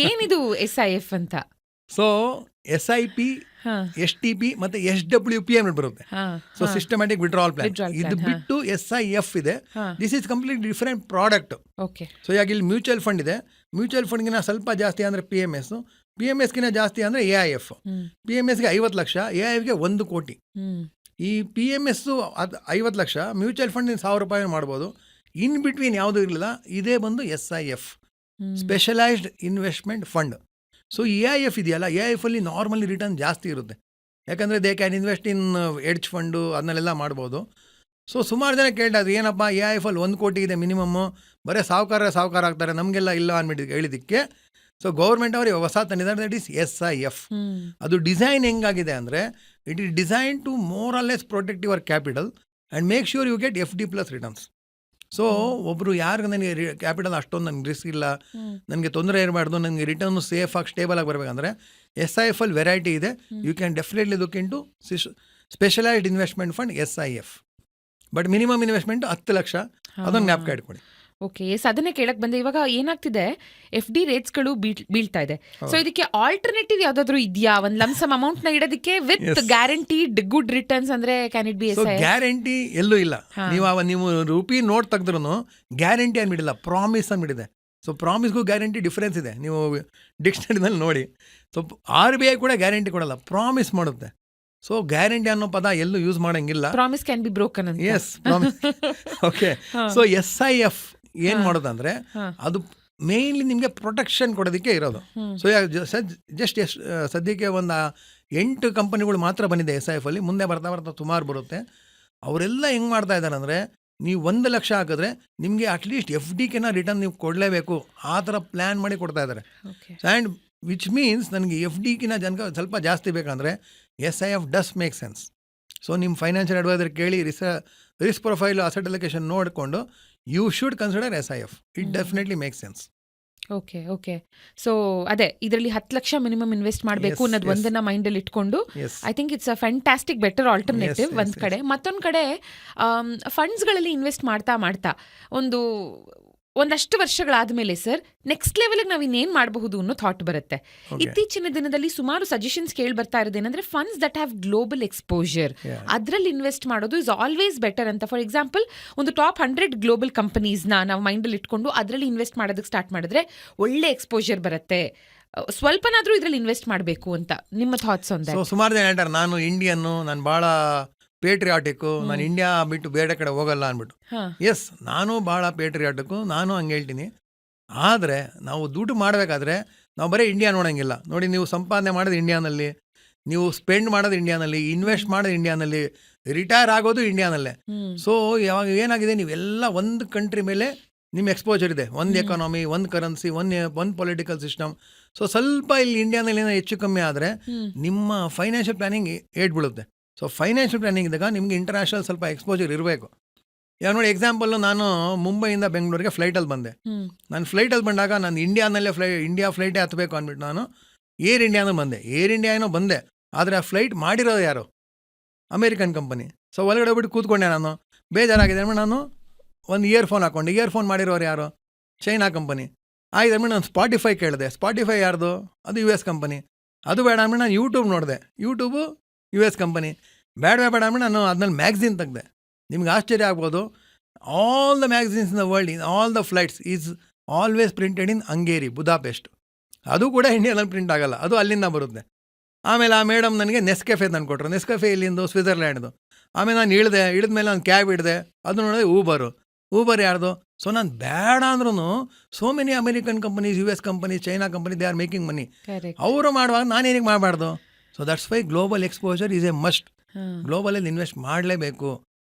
ಏನಿದು SIF ಅಂತ? ಸೊ SIP, ಹಾ, STP ಮತ್ತೆ SWP ಅಂತ ಬರುತ್ತೆ. ಹಾ, so systematic withdrawal plan. Withdrawal ಇದು plan, ಹಾ. ಬಿಟ್ಟು SIF ಇದೆ. ಹಾ, this is complete different product. Okay. So ಈಗ ಇಲ್ಲಿ ಮ್ಯೂಚುವಲ್ ಫಂಡ್ ಇದೆ. ಮ್ಯೂಚುವಲ್ ಫಂಡ್ಗಿನ ಸ್ವಲ್ಪ ಜಾಸ್ತಿ ಅಂದರೆ PMSಗಿನ ಜಾಸ್ತಿ ಅಂದರೆ AIF. ಹ್ಮ್, PMSಗೆ 50 ಲಕ್ಷ, AIFಗೆ 1 ಕೋಟಿ. ಹ್ಮ್, ಈ PMS ಅದು 50 ಲಕ್ಷ, ಮ್ಯೂಚುವಲ್ ಫಂಡ್ 1,000 ರೂಪಾಯಿ ಮಾಡ್ಬೋದು. ಇನ್ ಬಿಟ್ವೀನ್ ಯಾವುದೂ ಇರಲಿಲ್ಲ. ಇದೇ ಬಂದು SIF, hmm. Specialised investment fund. So AIF ಇದೆಯಲ್ಲ, AIF ಅಲ್ಲಿ ನಾರ್ಮಲಿ ರಿಟರ್ನ್ ಜಾಸ್ತಿ ಇರುತ್ತೆ. ಯಾಕಂದರೆ they can invest in hedge fund ಅದನ್ನೆಲ್ಲ ಮಾಡ್ಬೋದು. ಸೊ ಸುಮಾರು ಜನ ಕೇಳ್ತಾರೆ, ಏನಪ್ಪ AIF ಅಲ್ಲಿ 1 ಕೋಟಿ ಇದೆ ಮಿನಿಮಮ್ಮು, ಬರೀ ಸಾಹುಕಾರ ಆಗ್ತಾರೆ, ನಮಗೆಲ್ಲ ಇಲ್ಲ ಅಂದ್ಬಿಟ್ಟು ಹೇಳಿದ್ದಕ್ಕೆ ಸೊ ಗೌರ್ಮೆಂಟ್ ಅವರು ಹೊಸ ತಂದಿದ್ದಾರೆ, ದಟ್ ಈಸ್ SIF. ಹ್ಮ್, ಅದು ಡಿಸೈನ್ ಹೆಂಗಾಗಿದೆ ಅಂದರೆ, it is design to more or less protect your capital and make sure you get FD plus returns. So ಒಬ್ಬರು ಯಾರು ನನಗೆ ಕ್ಯಾಪಿಟಲ್ ಅಷ್ಟೊಂದು ನನಗೆ ರಿಸ್ಕ್ ಇಲ್ಲ, ಹ್ಮ್, ನನಗೆ ತೊಂದರೆ ಇರಬಾರ್ದು, ನನಗೆ ರಿಟರ್ನು ಸೇಫಾಗಿ ಸ್ಟೇಬಲ್ ಆಗಿ ಬರಬೇಕಂದ್ರೆ SIF ಅಲ್ಲಿ ವೆರೈಟಿ ಇದೆ. You can definitely look into specialised investment fund SIF. But minimum investment 10 lakh, ಅದೊಂದು ಜ್ಞಾಪಕ ಇಟ್ಕೊಳ್ಳಿ. ಓಕೆ. ಅದನ್ನೇ ಕೇಳಕ್ ಬಂದೆ. ಇವಾಗ ಏನಾಗ್ತಿದೆ, FD ರೇಟ್ಸ್ಗಳು ಬೀಳ್ತಾ ಇದೆ. ಸೊ ಇದಕ್ಕೆ ಆಲ್ಟರ್ನೇಟಿವ್ ಯಾವ್ದಾದ್ರು ಇದೆಯಾ? ಒಂದು ಲಮ್ಸಮ್ ಅಮೌಂಟ್ ನ ಇಡೋದಕ್ಕೆ with Yes. Guaranteed good returns ಅಂದ್ರೆ can it be so SIF? Guarantee ಎಲ್ಲೂ ಇಲ್ಲ. ಹಾ. ನೀವು ರೂಪಿ ನೋಟ್ ತೆಗೆದ್ರೂ ಗ್ಯಾರಂಟಿ ಅಂದ್ಬಿಟ್ಟಿಲ್ಲ, ಪ್ರಾಮಿಸ್ ಅಂದ್ಬಿಟ್ಟಿದೆ. ಸೊ ಪ್ರಾಮಿಸ್ಗೂ ಗ್ಯಾರಂಟಿ ಡಿಫ್ರೆನ್ಸ್ ಇದೆ, ನೀವು ಡಿಕ್ಷನರಿನಲ್ಲಿ ನೋಡಿ. ಸೊ RBI ಕೂಡ ಗ್ಯಾರಂಟಿ ಕೊಡಲ್ಲ, ಪ್ರಾಮಿಸ್ ಮಾಡುತ್ತೆ. ಸೊ ಗ್ಯಾರಂಟಿ ಅನ್ನೋ ಪದ ಎಲ್ಲೂ ಯೂಸ್ ಮಾಡಂಗಿಲ್ಲ. ಪ್ರಾಮಿಸ್ ಕ್ಯಾನ್ ಬಿ ಬ್ರೋಕನ್ ಅಂತ. Yes, promise. ಓಕೆ. ಹಾ. ಸೊ SIF ಏನು ಹಾ. ಮಾಡೋದಂದ್ರೆ, ಹಾ. ಅದು ಮೇನ್ಲಿ ನಿಮಗೆ ಪ್ರೊಟೆಕ್ಷನ್ ಕೊಡೋದಕ್ಕೆ ಇರೋದು. ಹ್ಮ್. ಸೊ ಜಸ್ಟ್ ಸದ್ಯಕ್ಕೆ ಒಂದು 8 ಕಂಪನಿಗಳು ಮಾತ್ರ ಬಂದಿದೆ SIF ಅಲ್ಲಿ. ಮುಂದೆ ಬರ್ತಾ ಬರ್ತಾ ಸುಮಾರು ಬರುತ್ತೆ. ಅವರೆಲ್ಲ ಹೆಂಗೆ ಮಾಡ್ತಾ ಇದ್ದಾರೆ ಅಂದರೆ, ನೀವು 1 ಲಕ್ಷ ಹಾಕಿದ್ರೆ ನಿಮಗೆ ಅಟ್ಲೀಸ್ಟ್ FDಕೆನ ರಿಟರ್ನ್ ನೀವು ಕೊಡಲೇಬೇಕು, ಆ ಥರ ಪ್ಲ್ಯಾನ್ ಮಾಡಿ ಕೊಡ್ತಾ ಇದ್ದಾರೆ. ಓಕೆ. ಆ್ಯಂಡ್ ವಿಚ್ ಮೀನ್ಸ್ ನನಗೆ FDಕಿನ ಸ್ವಲ್ಪ ಜಾಸ್ತಿ ಬೇಕಂದರೆ SIF does make sense. So ನಿಮ್ಮ ಫೈನಾನ್ಷಿಯಲ್ ಅಡ್ವೈಸರ್ ಕೇಳಿ ರಿಸ್ಕ್ ಪ್ರೊಫೈಲ್, ಅಸೆಟ್ ಅಲೋಕೇಶನ್ ನೋಡಿಕೊಂಡು you should consider SIF. It definitely make sense. Okay, okay. So ಅದೇ ಇದರಲ್ಲಿ 10 ಲಕ್ಷ ಮಿನಿಮಮ್ ಇನ್ವೆಸ್ಟ್ ಮಾಡಬೇಕು Yes, ಅನ್ನೋದು yes. ಒಂದನ್ನ ಮೈಂಡಲ್ಲಿ ಇಟ್ಕೊಂಡು yes, I think it's a fantastic better alternative. Yes, yes, ಒಂದು ಕಡೆ. ಮತ್ತೊಂದು ಕಡೆ ಫಂಡ್ಸ್ಗಳಲ್ಲಿ ಇನ್ವೆಸ್ಟ್ ಮಾಡ್ತಾ ಒಂದಷ್ಟು ವರ್ಷಗಳಾದ್ಮೇಲೆ ಸರ್ ನೆಕ್ಸ್ಟ್ ಲೆವೆಲ್ಗೆ ನಾವು ಇನ್ನೇನು ಮಾಡಬಹುದು ಅನ್ನೋ ಥಾಟ್ ಬರುತ್ತೆ. Okay. ಇತ್ತೀಚಿನ ದಿನದಲ್ಲಿ ಸುಮಾರು ಸಜೆಷನ್ಸ್ ಕೇಳಿ ಬರ್ತಾ ಇರೋದೇನೆಂದ್ರೆ, funds that have global exposure, Yeah. ಅದರಲ್ಲಿ ಇನ್ವೆಸ್ಟ್ ಮಾಡೋದು ಇಸ್ ಆಲ್ವೇಸ್ ಬೆಟರ್ ಅಂತ. ಫಾರ್ ಎಕ್ಸಾಂಪಲ್, ಒಂದು ಟಾಪ್ 100 ಗ್ಲೋಬಲ್ ಕಂಪನೀಸ್ನ ನಾವು ಮೈಂಡಲ್ಲಿ ಇಟ್ಕೊಂಡು ಅದರಲ್ಲಿ ಇನ್ವೆಸ್ಟ್ ಮಾಡೋದಕ್ಕೆ ಸ್ಟಾರ್ಟ್ ಮಾಡಿದ್ರೆ ಒಳ್ಳೆ ಎಕ್ಸ್ಪೋಜರ್ ಬರುತ್ತೆ. ಸ್ವಲ್ಪನಾದ್ರೂ ಇದರಲ್ಲಿ ಇನ್ವೆಸ್ಟ್ ಮಾಡಬೇಕು ಅಂತ ನಿಮ್ಮ ಥಾಟ್ಸ್ on that? ಸೊ ಸುಮಾರು ಜನ ಹೇಳ್ತಾರೆ, ನಾನು ಇಂಡಿಯನ್ನು, ನಾನು ಭಾಳ ಪೇಟ್ರಿಯಾಟಿಕ್ಕು, ನಾನು ಇಂಡಿಯಾ ಬಿಟ್ಟು ಬೇರೆ ಕಡೆ ಹೋಗಲ್ಲ ಅಂದ್ಬಿಟ್ಟು. ಹಾ, ಎಸ್, ನಾನು ಭಾಳ ಪೇಟ್ರಿಯಾಟಿಕ್ಕು, ನಾನು ಹಂಗೆ ಹೇಳ್ತೀನಿ. ಆದರೆ ನಾವು ದುಡ್ಡು ಮಾಡಬೇಕಾದ್ರೆ ನಾವು ಬರೀ ಇಂಡಿಯಾ ನೋಡೋಂಗಿಲ್ಲ. ನೋಡಿ, ನೀವು ಸಂಪಾದನೆ ಮಾಡೋದು ಇಂಡಿಯಾನಲ್ಲಿ, ನೀವು ಸ್ಪೆಂಡ್ ಮಾಡೋದು ಇಂಡಿಯಾನಲ್ಲಿ, ಇನ್ವೆಸ್ಟ್ ಮಾಡೋದು ಇಂಡಿಯಾನಲ್ಲಿ, ರಿಟೈರ್ ಆಗೋದು ಇಂಡಿಯಾನಲ್ಲೇ. ಹ್ಮ್, ಸೊ ಯಾವಾಗ ಏನಾಗಿದೆ, ನೀವೆಲ್ಲ ಒಂದು ಕಂಟ್ರಿ ಮೇಲೆ ನಿಮ್ಮ ಎಕ್ಸ್ಪೋಜರ್ ಇದೆ, ಒಂದು ಎಕಾನಮಿ, ಒಂದು ಕರೆನ್ಸಿ, ಒಂದು ಪೊಲಿಟಿಕಲ್ ಸಿಸ್ಟಮ್. ಸೊ ಸ್ವಲ್ಪ ಇಲ್ಲಿ ಇಂಡಿಯಾನಲ್ಲಿ ಏನೋ ಹೆಚ್ಚು ಕಮ್ಮಿ ಆದರೆ ಹ್ಮ್, ನಿಮ್ಮ ಫೈನಾನ್ಷಿಯಲ್ ಪ್ಲಾನಿಂಗ್ ಏಟ್ ಬೀಳುತ್ತೆ. ಸೊ ಫೈನಾನ್ಷಿಯಲ್ ಪ್ಲಾನಿಂಗ್ ಇದ್ದಾಗ ನಿಮಗೆ ಇಂಟರ್ನ್ಯಾಷನಲ್ ಸ್ವಲ್ಪ ಎಕ್ಸ್ಪೋಜರ್ ಇರಬೇಕು. ಇವಾಗ ನೋಡಿ, ಎಕ್ಸಾಂಪಲ್ಲು, ನಾನು ಮುಂಬೈಯಿಂದ ಬೆಂಗಳೂರಿಗೆ ಫ್ಲೈಟಲ್ಲಿ ಬಂದೆ. ಹ್ಮ್, ನಾನು ಫ್ಲೈಟಲ್ಲಿ ಬಂದಾಗ ನಾನು ಇಂಡಿಯಾನಲ್ಲೇ ಇಂಡಿಯಾ ಫ್ಲೈಟೇ ಹತ್ತಬೇಕು ಅಂದ್ಬಿಟ್ಟು ನಾನು ಏರ್ ಇಂಡಿಯಾನೂ ಬಂದೆ. ಏರ್ ಇಂಡಿಯಾ ಏನೋ ಬಂದೆ, ಆದರೆ ಆ ಫ್ಲೈಟ್ ಮಾಡಿರೋದು ಯಾರು? American company. ಸೊ ಒಳಗಡೆ ಹೋಗ್ಬಿಟ್ಟು ಕೂತ್ಕೊಂಡೆ, ನಾನು ಬೇಜಾರಾಗಿದೆ ಅಂದ್ಬಿಟ್ಟು ನಾನು ಒಂದು ಇಯರ್ಫೋನ್ ಹಾಕ್ಕೊಂಡೆ. ಇಯರ್ಫೋನ್ ಮಾಡಿರೋರು ಯಾರು? China company. ಆಯ್ತು ಅಂದ್ಬಿಟ್ಟು ನಾನು ಸ್ಪಾಟಿಫೈ ಕೇಳಿದೆ. ಸ್ಪಾಟಿಫೈ ಯಾರ್ದು? ಅದು US ಕಂಪನಿ. ಅದು ಬೇಡ ಅಂದ್ಬಿಟ್ಟು ನಾನು ಯೂಟ್ಯೂಬ್ ನೋಡಿದೆ. YouTube US company. ಬೇಡ ಅಂದ್ಬಿಟ್ಟು ನಾನು ಅದ್ರಲ್ಲಿ ಮ್ಯಾಗ್ಝಿನ್ ತೆಗೆದೆ. ನಿಮ್ಗೆ ಆಶ್ಚರ್ಯ ಆಗ್ಬೋದು, all the magazines in the world, in all the flights is always printed in Hungary, Budapest. ಅದು ಕೂಡ ಇಂಡಿಯಾದಲ್ಲಿ ಪ್ರಿಂಟ್ ಆಗಲ್ಲ, ಅದು ಅಲ್ಲಿಂದ ಬರುತ್ತೆ. ಆಮೇಲೆ ಆ ಮೇಡಮ್ ನನಗೆ ನೆಸ್ಕೆಫೆ ತಂದುಕೊಟ್ರು. ನೆಸ್ಕೆಫೆ ಇಲ್ಲಿಂದು ಸ್ವಿಟ್ಜರ್ಲ್ಯಾಂಡ್ದು. ಆಮೇಲೆ ನಾನು ಇಳಿದ್ಮೇಲೆ ನಾನು ಕ್ಯಾಬ್ ಹಿಡಿದೆ, ಅದು ನೋಡಿದೆ ಊಬರ್ ಯಾರ್ದು? ಸೊ ನಾನು ಬೇಡ ಅಂದ್ರೂ so many American companies, US companies, China company, they are making money. correct. ಅವರು ಮಾಡುವಾಗ ನಾನೇನಿಗೆ ಮಾಡಬಾರ್ದು? So that's why global exposure is A must. ಹಾ, ಗ್ಲೋಬಲಲ್ಲಿ ಇನ್ವೆಸ್ಟ್ ಮಾಡಲೇಬೇಕು.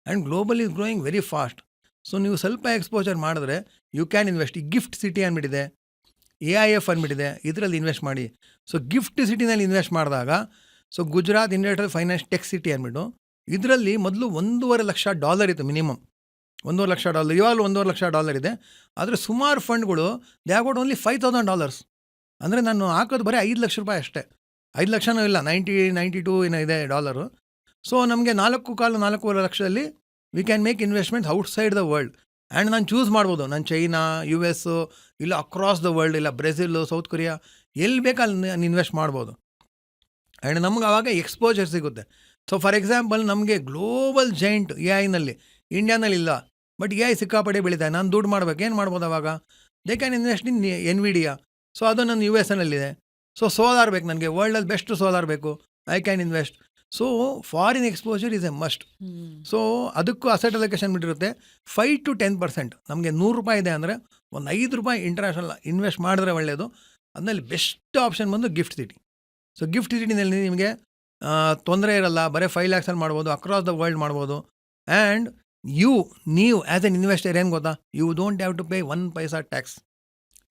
And global is growing very fast. So ನೀವು ಸ್ವಲ್ಪ ಎಕ್ಸ್ಪೋಜರ್ ಮಾಡಿದ್ರೆ ಯು ಕ್ಯಾನ್ ಇನ್ವೆಸ್ಟ್. ಈ ಗಿಫ್ಟ್ ಸಿಟಿ ಅಂದ್ಬಿಟ್ಟಿದೆ, AIF ಅಂದ್ಬಿಟ್ಟಿದೆ, ಇದರಲ್ಲಿ ಇನ್ವೆಸ್ಟ್ ಮಾಡಿ. ಸೊ ಗಿಫ್ಟ್ ಸಿಟಿನಲ್ಲಿ ಇನ್ವೆಸ್ಟ್ ಮಾಡಿದಾಗ, so Gujarat industrial finance tech city ಅಂದ್ಬಿಟ್ಟು, ಇದರಲ್ಲಿ ಮೊದಲು $1.5 ಲಕ್ಷ ಇತ್ತು ಮಿನಿಮಮ್. $1.5 ಲಕ್ಷ, ಇವಾಗಲೂ $1.5 ಲಕ್ಷ ಇದೆ. ಆದರೆ ಸುಮಾರು ಫಂಡ್ಗಳು ದೇ ಹ್ಯಾವ್ ಗಾಟ್ ಓನ್ಲಿ $5,000. ಅಂದರೆ ನಾನು ಹಾಕೋದು ಬರೀ $5 ಲಕ್ಷ ಅಷ್ಟೇ. 5 ಲಕ್ಷನೂ ಇಲ್ಲ, 92 ಏನೋ ಇದೆ ಡಾಲರು. ಸೊ ನಮಗೆ 4.25 ಲಕ್ಷದಲ್ಲಿ we can make investments outside the world. And ನಾನು ಚೂಸ್ ಮಾಡ್ಬೋದು, ನಾನು ಚೈನಾ, US, ಇಲ್ಲ ಅಕ್ರಾಸ್ ದ ವರ್ಲ್ಡ್, ಇಲ್ಲ ಬ್ರೆಜಿಲ್, ಸೌತ್ ಕೊರಿಯಾ, ಎಲ್ಲಿ ಬೇಕಲ್ಲಿ ನಾನು ಇನ್ವೆಸ್ಟ್ ಮಾಡ್ಬೋದು. ಆ್ಯಂಡ್ ನಮ್ಗೆ ಆವಾಗ ಎಕ್ಸ್ಪೋಜರ್ ಸಿಗುತ್ತೆ. ಸೊ ಫಾರ್ ಎಕ್ಸಾಂಪಲ್, ನಮಗೆ ಗ್ಲೋಬಲ್ ಜೈಂಟ್ AI ಇಂಡಿಯಾನಲ್ಲಿ ಇಲ್ಲ, ಬಟ್ AI ಸಿಕ್ಕಾಪಟ್ಟೆ ಬೆಳೀತಾರೆ. ನಾನು ದುಡ್ಡು ಮಾಡ್ಬೇಕು, ಏನು ಮಾಡ್ಬೋದು ಅವಾಗ? They can invest in NVIDIA. So ಅದು ನನ್ನ USನಲ್ಲಿದೆ. ಸೊ ಸೋಲಾರ್ ಬೇಕು ನನಗೆ, ವರ್ಲ್ಡಲ್ಲಿ ಬೆಸ್ಟ್ ಸೋಲಾರ್ ಬೇಕು, I can invest. So foreign exposure is A must. So ಅದಕ್ಕೂ ಅಸೆಟ್ ಅಲೋಕೇಶನ್ ಬಿಟ್ಟಿರುತ್ತೆ 5 to 10%. ನಮಗೆ ₹100 ಇದೆ ಅಂದರೆ ಒಂದು ₹5 ಇಂಟರ್ನ್ಯಾಷನಲ್ ಇನ್ವೆಸ್ಟ್ ಮಾಡಿದ್ರೆ ಒಳ್ಳೆಯದು. ಅದರಲ್ಲಿ ಬೆಸ್ಟ್ ಆಪ್ಷನ್ ಬಂದು ಗಿಫ್ಟ್ ಸಿಟಿ. ಸೊ ಗಿಫ್ಟ್ ಸಿಟಿನಲ್ಲಿ ನಿಮಗೆ ತೊಂದರೆ ಇರಲ್ಲ, ಬರೀ 5 lakhs ಮಾಡ್ಬೋದು, ಅಕ್ರಾಸ್ ದ ವರ್ಲ್ಡ್ ಮಾಡ್ಬೋದು. ಆ್ಯಂಡ್ ನೀವು ಆ್ಯಸ್ ಎನ್ ಇನ್ವೆಸ್ಟರ್ ಏನು ಗೊತ್ತಾ, you don't have to pay 1 paisa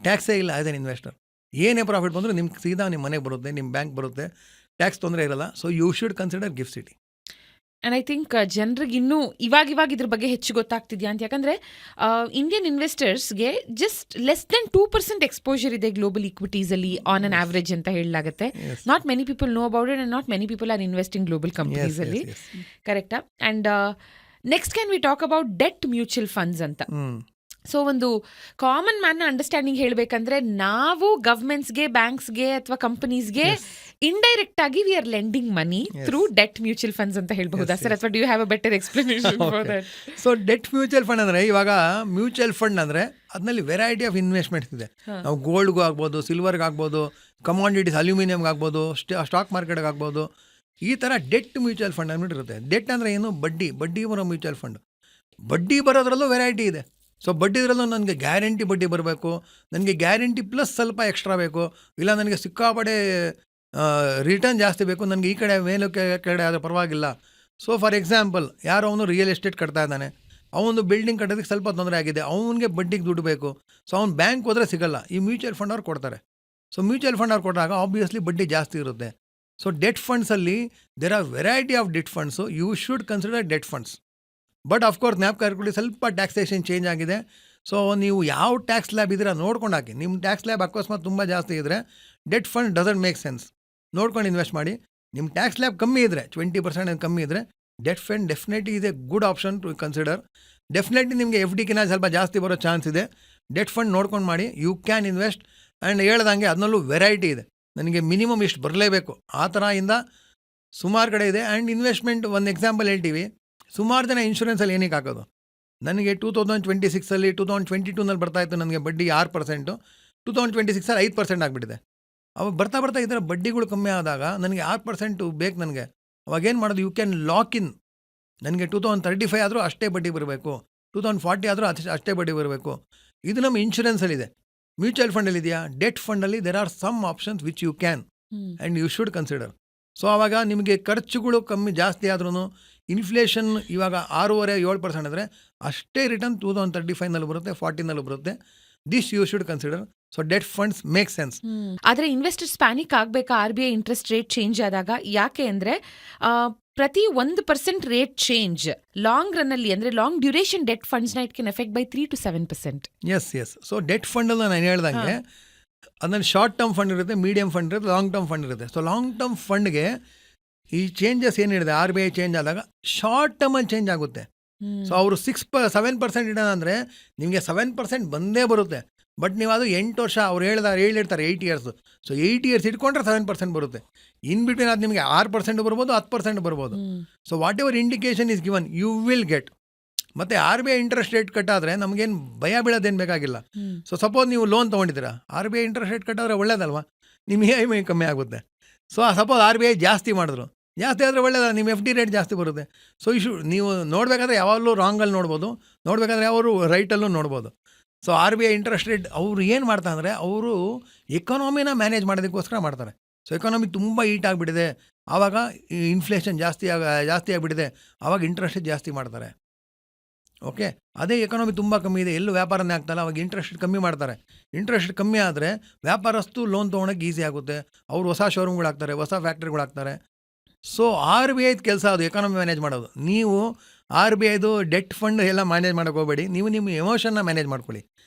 ಟ್ಯಾಕ್ಸೇ ಇಲ್ಲ ಆ್ಯಸ್ ಎನ್ ಇನ್ವೆಸ್ಟರ್. ಏನೇ ಪ್ರಾಫಿಟ್ ಬಂದರೂ ನಿಮ್ಗೆ ಸೀದಾ ನಿಮ್ಮ ಮನೆಗೆ ಬರುತ್ತೆ, ನಿಮ್ಮ ಬ್ಯಾಂಕ್ ಬರುತ್ತೆ, ಟ್ಯಾಕ್ಸ್ ತೊಂದರೆ ಇರಲ್ಲ. So you should consider GIFT City. And I think ಜನರಿಗೆ ಇನ್ನೂ ಇವಾಗ ಇದ್ರ ಬಗ್ಗೆ ಹೆಚ್ಚು ಗೊತ್ತಾಗ್ತಿದ್ಯಾ ಅಂತ. ಯಾಕಂದರೆ ಇಂಡಿಯನ್ ಇನ್ವೆಸ್ಟರ್ಸ್ಗೆ ಜಸ್ಟ್ ಲೆಸ್ ದೆನ್ 2% ಎಕ್ಸ್ಪೋಜರ್ ಇದೆ ಗ್ಲೋಬಲ್ ಈಕ್ವಿಟೀಸಲ್ಲಿ ಆನ್ ಅನ್ ಆವ್ರೇಜ್ ಅಂತ ಹೇಳಲಾಗುತ್ತೆ. Not many people know about it and not many people are investing global ಕಂಪನೀಸಲ್ಲಿ. ಕರೆಕ್ಟಾ? And next can we talk about debt mutual funds ಅಂತ. ಸೊ ಒಂದು ಕಾಮನ್ ಮ್ಯಾನ್ನ ಅಂಡರ್ಸ್ಟ್ಯಾಂಡಿಂಗ್ ಹೇಳಬೇಕಂದ್ರೆ, ನಾವು ಗವರ್ಮೆಂಟ್ಸ್ಗೆ, ಬ್ಯಾಂಕ್ಸ್ಗೆ ಅಥವಾ ಕಂಪನೀಸ್ಗೆ ಇಂಡೈರೆಕ್ಟ್ ಆಗಿ we are lending money through debt mutual funds ಅಂತ ಹೇಳ್ಬಹುದಾ ಸರ್? ಅಥವಾ do you have a better explanation for that? So debt mutual fund ಅಂದರೆ, ಇವಾಗ ಮ್ಯೂಚುವಲ್ ಫಂಡ್ ಅಂದರೆ ಅದರಲ್ಲಿ ವೆರೈಟಿ ಆಫ್ ಇನ್ವೆಸ್ಟ್ಮೆಂಟ್ಸ್ ಇದೆ. ನಾವು ಗೋಲ್ಡ್ಗೂ ಆಗ್ಬೋದು, ಸಿಲ್ವರ್ಗೆ ಆಗ್ಬೋದು, ಕಮಾಡಿಟೀಸ್ ಅಲ್ಯೂಮಿನಿಯಮ್ಗೆ ಆಗ್ಬೋದು, ಸ್ಟಾಕ್ ಮಾರ್ಕೆಟ್ಗೆ ಆಗ್ಬೋದು. ಈ ಥರ ಡೆಟ್ ಮ್ಯೂಚುವಲ್ ಫಂಡ್ ಅಂದ್ಬಿಟ್ಟಿರುತ್ತೆ. ಡೆಟ್ ಅಂದರೆ ಏನು? ಬಡ್ಡಿ ಬರೋ ಮ್ಯೂಚುವಲ್ ಫಂಡ್. ಬಡ್ಡಿ ಬರೋದ್ರಲ್ಲೂ ವೆರೈಟಿ ಇದೆ. ಸೊ ಬಡ್ಡಿದ್ರಲ್ಲೂ ನನಗೆ ಗ್ಯಾರಂಟಿ ಬಡ್ಡಿ ಬರಬೇಕು, ನನಗೆ ಗ್ಯಾರಂಟಿ ಪ್ಲಸ್ ಸ್ವಲ್ಪ ಎಕ್ಸ್ಟ್ರಾ ಬೇಕು, ಇಲ್ಲ ನನಗೆ ಸಿಕ್ಕಾಪಡೆ ರಿಟರ್ನ್ ಜಾಸ್ತಿ ಬೇಕು, ನನಗೆ ಈ ಕಡೆ ಮೇಲೂ ಕೆಳಗಡೆ ಆದರೆ ಪರವಾಗಿಲ್ಲ. ಸೊ ಫಾರ್ ಎಕ್ಸಾಂಪಲ್, ಯಾರೋ ಅವನು ರಿಯಲ್ ಎಸ್ಟೇಟ್ ಕಟ್ತಾ ಇದ್ದಾನೆ, ಅವನು ಬಿಲ್ಡಿಂಗ್ ಕಟ್ಟೋದಕ್ಕೆ ಸ್ವಲ್ಪ ತೊಂದರೆ ಆಗಿದೆ, ಅವನಿಗೆ ಬಡ್ಡಿಗೆ ದುಡ್ಡು ಬೇಕು. ಸೊ ಅವ್ನು ಬ್ಯಾಂಕ್ ಹೋದರೆ ಸಿಗಲ್ಲ, ಈ ಮ್ಯೂಚುವಲ್ ಫಂಡ್ ಅವ್ರು ಕೊಡ್ತಾರೆ. ಸೊ ಮ್ಯೂಚುವಲ್ ಫಂಡ್ ಅವ್ರು ಕೊಟ್ಟಾಗ ಆಬ್ವಿಯಸ್ಲಿ ಬಡ್ಡಿ ಜಾಸ್ತಿ ಇರುತ್ತೆ. ಸೊ ಡೆಟ್ ಫಂಡ್ಸಲ್ಲಿ there are variety of debt funds. You should consider debt funds. But of course ಜ್ಞಾಪಕ ಇಟ್ಕೊಳ್ಳಿ, ಸ್ವಲ್ಪ ಟ್ಯಾಕ್ಸೇಷನ್ ಚೇಂಜ್ ಆಗಿದೆ. ಸೊ ನೀವು ಯಾವ ಟ್ಯಾಕ್ಸ್ ಸ್ಲ್ಯಾಬ್ ಇದ್ರೆ ನೋಡ್ಕೊಂಡು ಹಾಕಿ. ನಿಮ್ಮ ಟ್ಯಾಕ್ಸ್ ಸ್ಲ್ಯಾಬ್ ಅಕಸ್ಮಾತ್ ತುಂಬ ಜಾಸ್ತಿ ಇದ್ದರೆ debt fund doesn't make sense. ನೋಡ್ಕೊಂಡು ಇನ್ವೆಸ್ಟ್ ಮಾಡಿ. ನಿಮ್ಮ ಟ್ಯಾಕ್ಸ್ ಸ್ಲ್ಯಾಬ್ ಕಮ್ಮಿ ಇದ್ದರೆ, 20% ಕಮ್ಮಿ ಇದ್ದರೆ, ಡೆಟ್ ಫಂಡ್ ಡೆಫಿನೆಟ್ಲಿ ಇದೆ good option two consider. Definitely ನಿಮಗೆ FDಕಿನ್ನ ಸ್ವಲ್ಪ ಜಾಸ್ತಿ ಬರೋ ಚಾನ್ಸ್ ಇದೆ. ಡೆಟ್ ಫಂಡ್ ನೋಡ್ಕೊಂಡು ಮಾಡಿ, ಯು ಕ್ಯಾನ್ ಇನ್ವೆಸ್ಟ್. ಆ್ಯಂಡ್ ಹೇಳ್ದಂಗೆ ಅದನ್ನಲ್ಲೂ ವೆರೈಟಿ ಇದೆ. ನನಗೆ ಮಿನಿಮಮ್ ಇಷ್ಟು ಬರಲೇಬೇಕು ಆ ಥರ ಇಂದ ಸುಮಾರು ಕಡೆ ಇದೆ. ಆ್ಯಂಡ್ ಇನ್ವೆಸ್ಟ್ಮೆಂಟ್ ಒಂದು ಎಕ್ಸಾಂಪಲ್ ಹೇಳ್ತೀವಿ. ಸುಮಾರು ಜನ ಇನ್ಶೂರೆನ್ಸಲ್ಲಿ ಏನಕ್ಕೆ ಹಾಕೋದು? ನನಗೆ 2026 2022 ಬರ್ತಾಯಿತ್ತು ನನಗೆ ಬಡ್ಡಿ 6%, 2026 5% ಆಗಿಬಿಟ್ಟಿದೆ. ಅವಾಗ ಬರ್ತಾ ಈ ಥರ ಬಡ್ಡಿಗಳು ಕಮ್ಮಿ ಆದಾಗ ನನಗೆ 6% ಬೇಕು. ನನಗೆ ಅವಾಗೇನು ಮಾಡೋದು? You can lock in. ನನಗೆ 2035 ಆದರೂ ಅಷ್ಟೇ ಬಡ್ಡಿ ಬರಬೇಕು, 2040 ಆದರೂ ಅಷ್ಟೇ ಬಡ್ಡಿ ಬರಬೇಕು. ಇದು ನಮ್ಮ ಇನ್ಶೂರೆನ್ಸಲ್ಲಿದೆ. ಮ್ಯೂಚುವಲ್ ಫಂಡಲ್ಲಿದೆಯಾ? ಡೆಟ್ ಫಂಡಲ್ಲಿ there are some options which you can and you should consider. So ಆವಾಗ ನಿಮಗೆ ಖರ್ಚುಗಳು ಕಮ್ಮಿ ಜಾಸ್ತಿ ಆದ್ರೂ, ಇನ್ಫ್ಲೇಷನ್ ಇವಾಗ 6.5-7% ಅಂದರೆ ಅಷ್ಟೇ ರಿಟರ್ನ್ 2035 ಬರುತ್ತೆ, 40 ಬರುತ್ತೆ. This you should consider. So debt funds make sense. ಆದರೆ ಇನ್ವೆಸ್ಟರ್ಸ್ ಪ್ಯಾನಿಕ್ ಆಗಬೇಕಾ RBI ಇಂಟ್ರೆಸ್ಟ್ ರೇಟ್ ಚೇಂಜ್ ಆದಾಗ? ಯಾಕೆ ಅಂದರೆ ಪ್ರತಿ 1% ರೇಟ್ ಚೇಂಜ್ ಲಾಂಗ್ ರನ್ನಲ್ಲಿ, ಅಂದರೆ ಲಾಂಗ್ ಡ್ಯೂರೇಷನ್ ಡೆಟ್ ಫಂಡ್ಸ್ನ it can effect by 3 to 7%. Yes. So debt ಫಂಡಲ್ಲಿ ನಾನು ಹೇಳ್ದಂಗೆ ಅದರಲ್ಲಿ ಶಾರ್ಟ್ ಟರ್ಮ್ ಫಂಡ್ ಇರುತ್ತೆ, ಮೀಡಿಯಂ ಫಂಡ್ ಇರುತ್ತೆ, ಲಾಂಗ್ ಟರ್ಮ್ ಫಂಡ್ ಇರುತ್ತೆ. ಸೊ ಲಾಂಗ್ ಟರ್ಮ್ ಫಂಡ್ಗೆ ಈ ಚೇಂಜಸ್ ಏನಿದೆ RBI ಚೇಂಜ್ ಆದಾಗ ಶಾರ್ಟ್ ಟರ್ಮಲ್ಲಿ ಚೇಂಜ್ ಆಗುತ್ತೆ. ಸೊ ಅವರು 7% ಇಡೋಣ ಅಂದರೆ ನಿಮಗೆ 7% ಬಂದೇ ಬರುತ್ತೆ. ಬಟ್ ನೀವು ಅದು 8 ವರ್ಷ ಅವ್ರು ಹೇಳಿರ್ತಾರೆ 8 years. ಸೊ 8 years ಇಟ್ಕೊಂಡ್ರೆ 7% ಬರುತ್ತೆ. ಇನ್ ಬಿಟ್ವೀನ್ ಅದು ನಿಮಗೆ 6% ಬರ್ಬೋದು, 10% ಬರ್ಬೋದು. So whatever indication is given you will get. ಮತ್ತು RBI ಇಂಟ್ರೆಸ್ಟ್ ರೇಟ್ ಕಟ್ಟಾದರೆ ನಮಗೇನು ಭಯ ಬೀಳೋದೇನು ಬೇಕಾಗಿಲ್ಲ. ಸೊ ಸಪೋಸ್ ನೀವು ಲೋನ್ ತೊಗೊಂಡಿದ್ದೀರಾ, RBI ಇಂಟ್ರೆಸ್ಟ್ ರೇಟ್ ಕಟ್ಟಾದರೆ ಒಳ್ಳೇದಲ್ವಾ? ನಿಮ್ಮ EMI ಕಮ್ಮಿ ಆಗುತ್ತೆ. ಸೊ ಸಪೋಸ್ RBI ಜಾಸ್ತಿ ಮಾಡಿದ್ರು, ಜಾಸ್ತಿ ಆದರೆ ಒಳ್ಳೇದಲ್ಲ, ನಿಮ್ಮ FD ರೇಟ್ ಜಾಸ್ತಿ ಬರುತ್ತೆ. ಸೊ ನೀವು ನೋಡಬೇಕಾದ್ರೆ ಯಾವಾಗಲೂ ರಾಂಗಲ್ಲಿ ನೋಡ್ಬೋದು, ನೋಡಬೇಕಾದ್ರೆ ಯಾವಾಗಲೂ ರೈಟಲ್ಲೂ ನೋಡ್ಬೋದು. ಸೊ RBI ಇಂಟ್ರೆಸ್ಟ್ ರೇಟ್ ಅವರು ಏನು ಮಾಡ್ತಾರೆ ಅಂದರೆ, ಅವರು ಎಕಾನಮಿನ ಮ್ಯಾನೇಜ್ ಮಾಡೋದಕ್ಕೋಸ್ಕರ ಮಾಡ್ತಾರೆ. ಸೊ ಎಕಾನಮಿ ತುಂಬ ಹೀಟ್ ಆಗಿಬಿಟ್ಟಿದೆ, ಆವಾಗ ಇನ್ಫ್ಲೇಷನ್ ಜಾಸ್ತಿ ಆಗಿಬಿಟ್ಟಿದೆ, ಆವಾಗ ಇಂಟ್ರೆಸ್ಟ್ ಜಾಸ್ತಿ ಮಾಡ್ತಾರೆ. ಓಕೆ, ಅದೇ ಎಕಾನಮಿ ತುಂಬ ಕಮ್ಮಿ ಇದೆ, ಎಲ್ಲೂ ವ್ಯಾಪಾರನೇ ಆಗ್ತಾಯಿಲ್ಲ, ಅವಾಗ ಇಂಟ್ರೆಸ್ಟ್ ಕಮ್ಮಿ ಮಾಡ್ತಾರೆ. ಇಂಟ್ರೆಸ್ಟ್ ಕಮ್ಮಿ ಆದರೆ ವ್ಯಾಪಾರಸ್ಥರು ಲೋನ್ ತೊಗೊಳಕ್ಕೆ ಈಸಿ ಆಗುತ್ತೆ, ಅವರು ಹೊಸ ಶೋರೂಮ್ಗಳಾಗ್ತಾರೆ, ಹೊಸ ಫ್ಯಾಕ್ಟ್ರಿಗಳಾಗ್ತಾರೆ. ಸೊ RBI ಕೆಲಸ ಅದು ಎಕಾನಮಿ ಮ್ಯಾನೇಜ್ ಮಾಡೋದು. ನೀವು RBIದು ಡೆಟ್ ಫಂಡ್ ಎಲ್ಲ ಮ್ಯಾನೇಜ್ ಮಾಡೋಕೆ ಹೋಗಬೇಡಿ, ನೀವು ನಿಮ್ಮ ಎಮೋಷನ್ನ ಮ್ಯಾನೇಜ್ ಮಾಡ್ಕೊಳ್ಳಿ.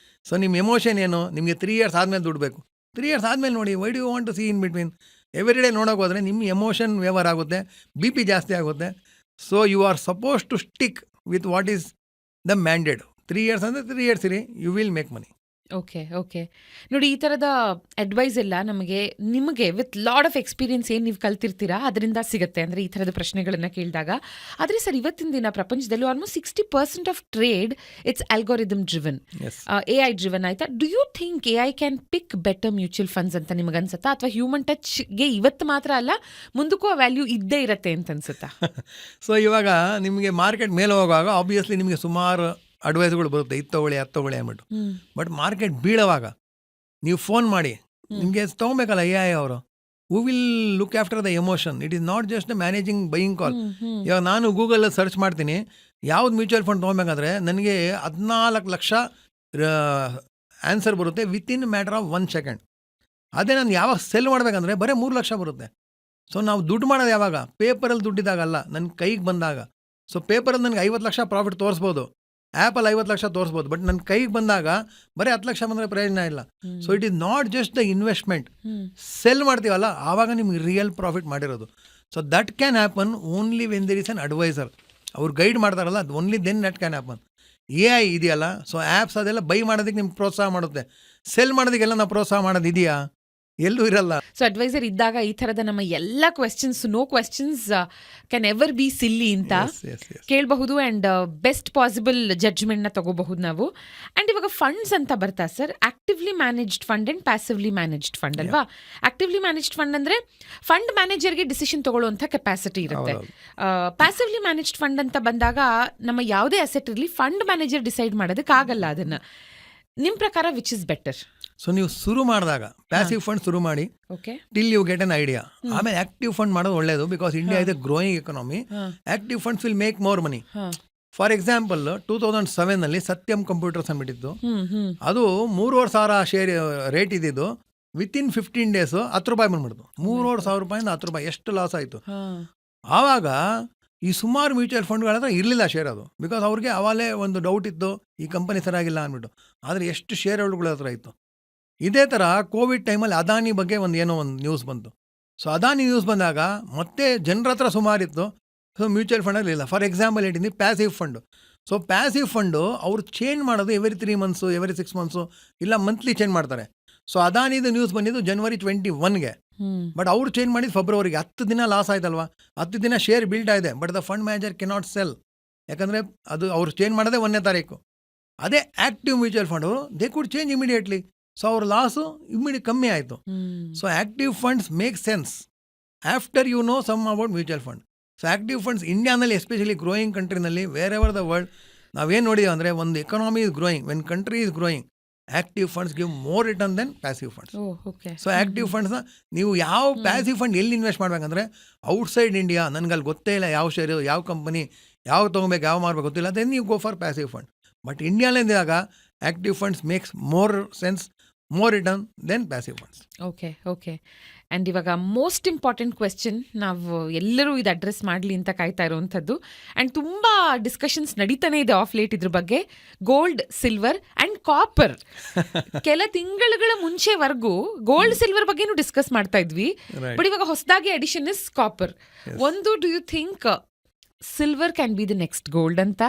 ಸೊ ನಿಮ್ಮ ಎಮೋಷನ್ ಏನು? ನಿಮಗೆ 3 years ಆದಮೇಲೆ ದುಡ್ಡು ಬೇಕು, 3 years ಆದಮೇಲೆ ನೋಡಿ. Why do you want to see in between? Every day ನೋಡೋಕೆ ಹೋದರೆ ನಿಮ್ಮ ಎಮೋಷನ್ ವ್ಯವಹಾರ ಆಗುತ್ತೆ, BP ಜಾಸ್ತಿ ಆಗುತ್ತೆ. So you are suppose to stick with what is the mandate 3 years ಅಂದರೆ 3 years ಇರಿ, you will make money. Okay, okay. ನೋಡಿ, ಈ ಥರದ ಅಡ್ವೈಸ್ ಎಲ್ಲ ನಿಮಗೆ ವಿತ್ ಲಾಡ್ ಆಫ್ ಎಕ್ಸ್ಪೀರಿಯನ್ಸ್ ಏನು ನೀವು ಕಲ್ತಿರ್ತೀರಾ ಅದರಿಂದ ಸಿಗುತ್ತೆ. ಅಂದರೆ ಈ ಥರದ ಪ್ರಶ್ನೆಗಳನ್ನು ಕೇಳಿದಾಗ. ಆದರೆ ಸರ್, ಇವತ್ತಿನ ದಿನ ಪ್ರಪಂಚದಲ್ಲಿ almost 60% of trade it's algorithm driven, AI driven ಆಯ್ತಾ. Do you think AI can pick better mutual funds ಅಂತ ನಿಮಗೆ ಅನ್ಸುತ್ತಾ, ಅಥವಾ ಹ್ಯೂಮನ್ ಟಚ್ಗೆ ಇವತ್ತು ಮಾತ್ರ ಅಲ್ಲ ಮುಂದಕ್ಕೂ ಆ ವ್ಯಾಲ್ಯೂ ಇದ್ದೇ ಇರುತ್ತೆ ಅಂತ ಅನ್ಸುತ್ತಾ? ಸೊ ಇವಾಗ ನಿಮಗೆ ಮಾರ್ಕೆಟ್ ಮೇಲೆ ಹೋಗುವಾಗ ಆಬ್ವಿಯಸ್ಲಿ ನಿಮಗೆ ಸುಮಾರು ಅಡ್ವೈಸ್ಗಳು ಬರುತ್ತೆ, ಇದು ತಗೊಳ್ಳಿ ಅದು ತಗೊಳ್ಳಿ ಅಂದ್ಬಿಟ್ಟು. ಬಟ್ ಮಾರ್ಕೆಟ್ ಬೀಳುವಾಗ ನೀವು ಫೋನ್ ಮಾಡಿ ನಿಮಗೆ ತೊಗೊಬೇಕಲ್ಲ AI ಅವರು. Who will look after the emotion. It is not just managing buying call. ಇವಾಗ ನಾನು ಗೂಗಲಲ್ಲಿ ಸರ್ಚ್ ಮಾಡ್ತೀನಿ ಯಾವ್ದು ಮ್ಯೂಚುವಲ್ ಫಂಡ್ ತೊಗೊಬೇಕಾದ್ರೆ ನನಗೆ 14 ಲಕ್ಷ ಆನ್ಸರ್ ಬರುತ್ತೆ ವಿತಿನ್ ಮ್ಯಾಟರ್ ಆಫ್ 1 ಸೆಕೆಂಡ್. ಅದೇ ನಾನು ಯಾವಾಗ ಸೆಲ್ ಮಾಡಬೇಕಂದ್ರೆ ಬರೀ 3 ಲಕ್ಷ ಬರುತ್ತೆ. ಸೊ ನಾವು ದುಡ್ಡು ಮಾಡೋದು ಯಾವಾಗ? ಪೇಪರಲ್ಲಿ ದುಡ್ಡಿದ್ದಾಗಲ್ಲ, ನನ್ನ ಕೈಗೆ ಬಂದಾಗ. ಸೊ ಪೇಪರಲ್ಲಿ ನನಗೆ 50 ಲಕ್ಷ ಪ್ರಾಫಿಟ್ ತೋರಿಸ್ಬೋದು, ಆ್ಯಪಲ್ಲಿ 50 ಲಕ್ಷ ತೋರಿಸ್ಬೋದು, ಬಟ್ ನನ್ನ ಕೈಗೆ ಬಂದಾಗ ಬರೀ 10 ಲಕ್ಷ ಬಂದರೆ ಪ್ರಯೋಜನ ಇಲ್ಲ. So it is not just the investment. Sell ಮಾಡ್ತೀವಲ್ಲ ಆವಾಗ ನಿಮ್ಗೆ ರಿಯಲ್ ಪ್ರಾಫಿಟ್ ಮಾಡಿರೋದು. So that can happen only when there is an advisor. ಅವ್ರು ಗೈಡ್ ಮಾಡ್ತಾರಲ್ಲ, ಅದು only then that can happen. AI ಇದೆಯಲ್ಲ, ಸೊ ಆ್ಯಪ್ಸ್ ಅದೆಲ್ಲ ಬೈ ಮಾಡೋದಕ್ಕೆ ನಿಮ್ಗೆ ಪ್ರೋತ್ಸಾಹ ಮಾಡುತ್ತೆ. ಸೆಲ್ ಮಾಡೋದಕ್ಕೆಲ್ಲ ನಾವು ಪ್ರೋತ್ಸಾಹ ಮಾಡೋದು ಇದೆಯಾ? ಎಲ್ಲೂ ಇರಲ್ಲ. ಸೊ ಅಡ್ವೈಸರ್ ಇದ್ದಾಗ ಈ ಥರದ ನಮ್ಮ ಎಲ್ಲ questions, no questions can ever be silly ಅಂತ ಕೇಳಬಹುದು. ಆ್ಯಂಡ್ ಬೆಸ್ಟ್ ಪಾಸಿಬಲ್ ಜಡ್ಜ್ಮೆಂಟ್ನ ತಗೋಬಹುದು ನಾವು. ಆ್ಯಂಡ್ ಇವಾಗ ಫಂಡ್ಸ್ ಅಂತ ಬರ್ತಾ sir, actively managed fund and passively managed fund ಅಲ್ವಾ? ಆಕ್ಟಿವ್ಲಿ ಮ್ಯಾನೇಜ್ಡ್ ಫಂಡ್ ಅಂದರೆ ಫಂಡ್ ಮ್ಯಾನೇಜರ್ಗೆ ಡಿಸಿಷನ್ ತಗೊಳ್ಳುವಂಥ ಕೆಪಾಸಿಟಿ ಇರುತ್ತೆ. ಪ್ಯಾಸಿವ್ಲಿ ಮ್ಯಾನೇಜ್ಡ್ ಫಂಡ್ ಅಂತ ಬಂದಾಗ ನಮ್ಮ ಯಾವುದೇ ಅಸೆಟ್ ಇರಲಿ ಫಂಡ್ ಮ್ಯಾನೇಜರ್ ಡಿಸೈಡ್ ಮಾಡೋದಕ್ಕಾಗಲ್ಲ ಅದನ್ನು. ನಿಮ್ಮ ಪ್ರಕಾರ ವಿಚ್ ಇಸ್ ಬೆಟರ್? ಸೊ ನೀವು ಶುರು ಮಾಡಿದಾಗ ಪ್ಯಾಸಿವ್ ಫಂಡ್ ಶುರು ಮಾಡಿ till you get an idea. ಆಮೇಲೆ ಆಕ್ಟಿವ್ ಫಂಡ್ ಮಾಡೋದು ಒಳ್ಳೇದು, ಬಿಕಾಸ್ ಇಂಡಿಯಾ ಇದೆ growing economy. Active funds will make more money. For example 2007 Satyam computers ಅಂದ್ಬಿಟ್ಟಿತ್ತು, ಅದು 3,500 ಶೇರ್ ರೇಟ್ ಇದ್ದಿದ್ದು ವಿತಿನ್ 15 days 10 ರೂಪಾಯಿ ಬಂದ್ಬಿಡ್ತು. 3,500 ರೂಪಾಯಿಂದ 10 ರೂಪಾಯಿ, ಎಷ್ಟು ಲಾಸ್ ಆಯಿತು. ಆವಾಗ ಈ ಸುಮಾರು ಮ್ಯೂಚುವಲ್ ಫಂಡ್ಗಳ ಹತ್ರ ಇರಲಿಲ್ಲ ಶೇರ್, ಅದು ಬಿಕಾಸ್ ಅವ್ರಿಗೆ ಅವಾಗಲೇ ಒಂದು ಡೌಟ್ ಇತ್ತು ಈ ಕಂಪನಿ ಸರಿಯಾಗಿಲ್ಲ ಅಂದ್ಬಿಟ್ಟು. ಆದರೆ ಎಷ್ಟು ಶೇರ್ ಹೋಲ್ಡರ್ಗಳ ಹತ್ರ ಇತ್ತು. ಇದೇ ಥರ ಕೋವಿಡ್ ಟೈಮಲ್ಲಿ ಅದಾನಿ ಬಗ್ಗೆ ಏನೋ ಒಂದು ನ್ಯೂಸ್ ಬಂತು. ಸೊ ಅದಾನಿ ನ್ಯೂಸ್ ಬಂದಾಗ ಮತ್ತೆ ಜನರ ಹತ್ರ ಸುಮಾರಿತ್ತು, ಸೊ ಮ್ಯೂಚುವಲ್ ಫಂಡಲ್ಲಿ ಇಲ್ಲ. ಫಾರ್ ಎಕ್ಸಾಂಪಲ್ ಹೇಳಿದ್ದೀನಿ passive fund. So passive fund ಅವ್ರು ಚೇಂಜ್ ಮಾಡೋದು ಎವ್ರಿ 3 months, ಎವ್ರಿ 6 months, ಇಲ್ಲ ಮಂತ್ಲಿ ಚೇಂಜ್ ಮಾಡ್ತಾರೆ. ಸೊ ಅದಾನಿದು ನ್ಯೂಸ್ ಬಂದಿದ್ದು January 21ಗೆ, ಬಟ್ ಅವ್ರು ಚೇಂಜ್ ಮಾಡಿದ್ದು ಫೆಬ್ರವರಿಗೆ. 10 ದಿನ ಲಾಸ್ ಆಯ್ತಲ್ವಾ, 10 ದಿನ ಶೇರ್ ಬಿಲ್ಡ್ ಆಗಿದೆ. But the fund manager cannot cell, ಯಾಕಂದರೆ ಅದು ಅವ್ರು ಚೇಂಜ್ ಮಾಡೋದೇ 1ನೇ ತಾರೀಕು. ಅದೇ active mutual fund they could change immediately. So ಅವ್ರ ಲಾಸು ಕಮ್ಮಿ ಆಯಿತು. So active funds make sense after you know some about mutual fund. So active funds ಇಂಡಿಯಾನಲ್ಲಿ ಎಸ್ಪೆಷಲಿ ಗ್ರೋಯಿಂಗ್ ಕಂಟ್ರಿನಲ್ಲಿ, ವೇರ್ ಎವರ್ ದ ವರ್ಲ್ಡ್ ನಾವೇನು ನೋಡಿದ್ದೀವಿ ಅಂದರೆ, ಒಂದು economy is growing, when country is growing, active funds give more return than passive funds. So active ಫಂಡ್ಸ್ನ ನೀವು ಯಾವ ಪ್ಯಾಸಿವ್ ಫಂಡ್ ಎಲ್ಲಿ ಇನ್ವೆಸ್ಟ್ ಮಾಡಬೇಕಂದ್ರೆ ಔಟ್ಸೈಡ್ ಇಂಡಿಯಾ, ನನಗಲ್ಲಿ ಗೊತ್ತೇ ಇಲ್ಲ ಯಾವ ಶೇರು, ಯಾವ ಕಂಪನಿ, ಯಾವ ತೊಗೊಬೇಕು, ಯಾವ ಮಾರಬೇಕು ಗೊತ್ತಿಲ್ಲ, ದೆನ್ ನೀವು go for passive fund. But ಇಂಡಿಯಾಲಿಂದಾಗ active funds makes more sense, more return than passive funds. Okay, okay. And ಇವಾಗ ಮೋಸ್ಟ್ ಇಂಪಾರ್ಟೆಂಟ್ ಕ್ವೆಶ್ಚನ್, ನಾವು ಎಲ್ಲರೂ ಇದು ಅಡ್ರೆಸ್ ಮಾಡಲಿ ಅಂತ ಕಾಯ್ತಾ ಇರೋವಂಥದ್ದು. ಆ್ಯಂಡ್ ತುಂಬ ಡಿಸ್ಕಷನ್ಸ್ ನಡೀತಾನೆ ಇದೆ ಆಫ್ ಲೇಟ್ ಇದ್ರ ಬಗ್ಗೆ. Gold, silver and copper. ಕೆಲ ತಿಂಗಳುಗಳ ಮುಂಚೆವರೆಗೂ ಗೋಲ್ಡ್ ಸಿಲ್ವರ್ ಬಗ್ಗೆನೂ ಡಿಸ್ಕಸ್ ಮಾಡ್ತಾ ಇದ್ವಿ. ಬಟ್ ಇವಾಗ ಹೊಸದಾಗಿ ಅಡಿಷನ್ ಇಸ್ ಕಾಪರ್. ಒಂದು, do you think silver can be the next gold ಅಂತ?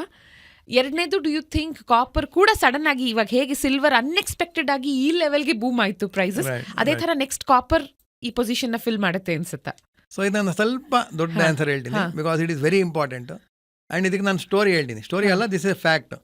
ಎರಡನೇದು, ಡು ಯು ಥಿಂಕ್ ಕಾಪರ್ ಕೂಡ ಸಡನ್ ಆಗಿ ಇವಾಗ ಹೇಗೆ ಸಿಲ್ವರ್ ಅನ್ಎಕ್ಸ್ಪೆಕ್ಟೆಡ್ ಆಗಿ ಈ ಲೆವೆಲ್ಗೆ ಬೂಮ್ ಆಯಿತು ಪ್ರೈಸಸ್, ಅದೇ ಥರ ನೆಕ್ಸ್ಟ್ ಕಾಪರ್ ಈ ಪೊಸಿಷನ್ನ ಫಿಲ್ ಮಾಡುತ್ತೆ ಅನ್ಸುತ್ತಾ? ಸೊ ಇದನ್ನು ಸ್ವಲ್ಪ ದೊಡ್ಡ ಆನ್ಸರ್ ಹೇಳ್ತೀನಿ, because it is very important. And ಇದಕ್ಕೆ ನಾನು ಸ್ಟೋರಿ ಹೇಳ್ತೀನಿ. ಸ್ಟೋರಿ ಅಲ್ಲ, ದಿಸ್ ಇಸ್ ಎ ಫ್ಯಾಕ್ಟ್.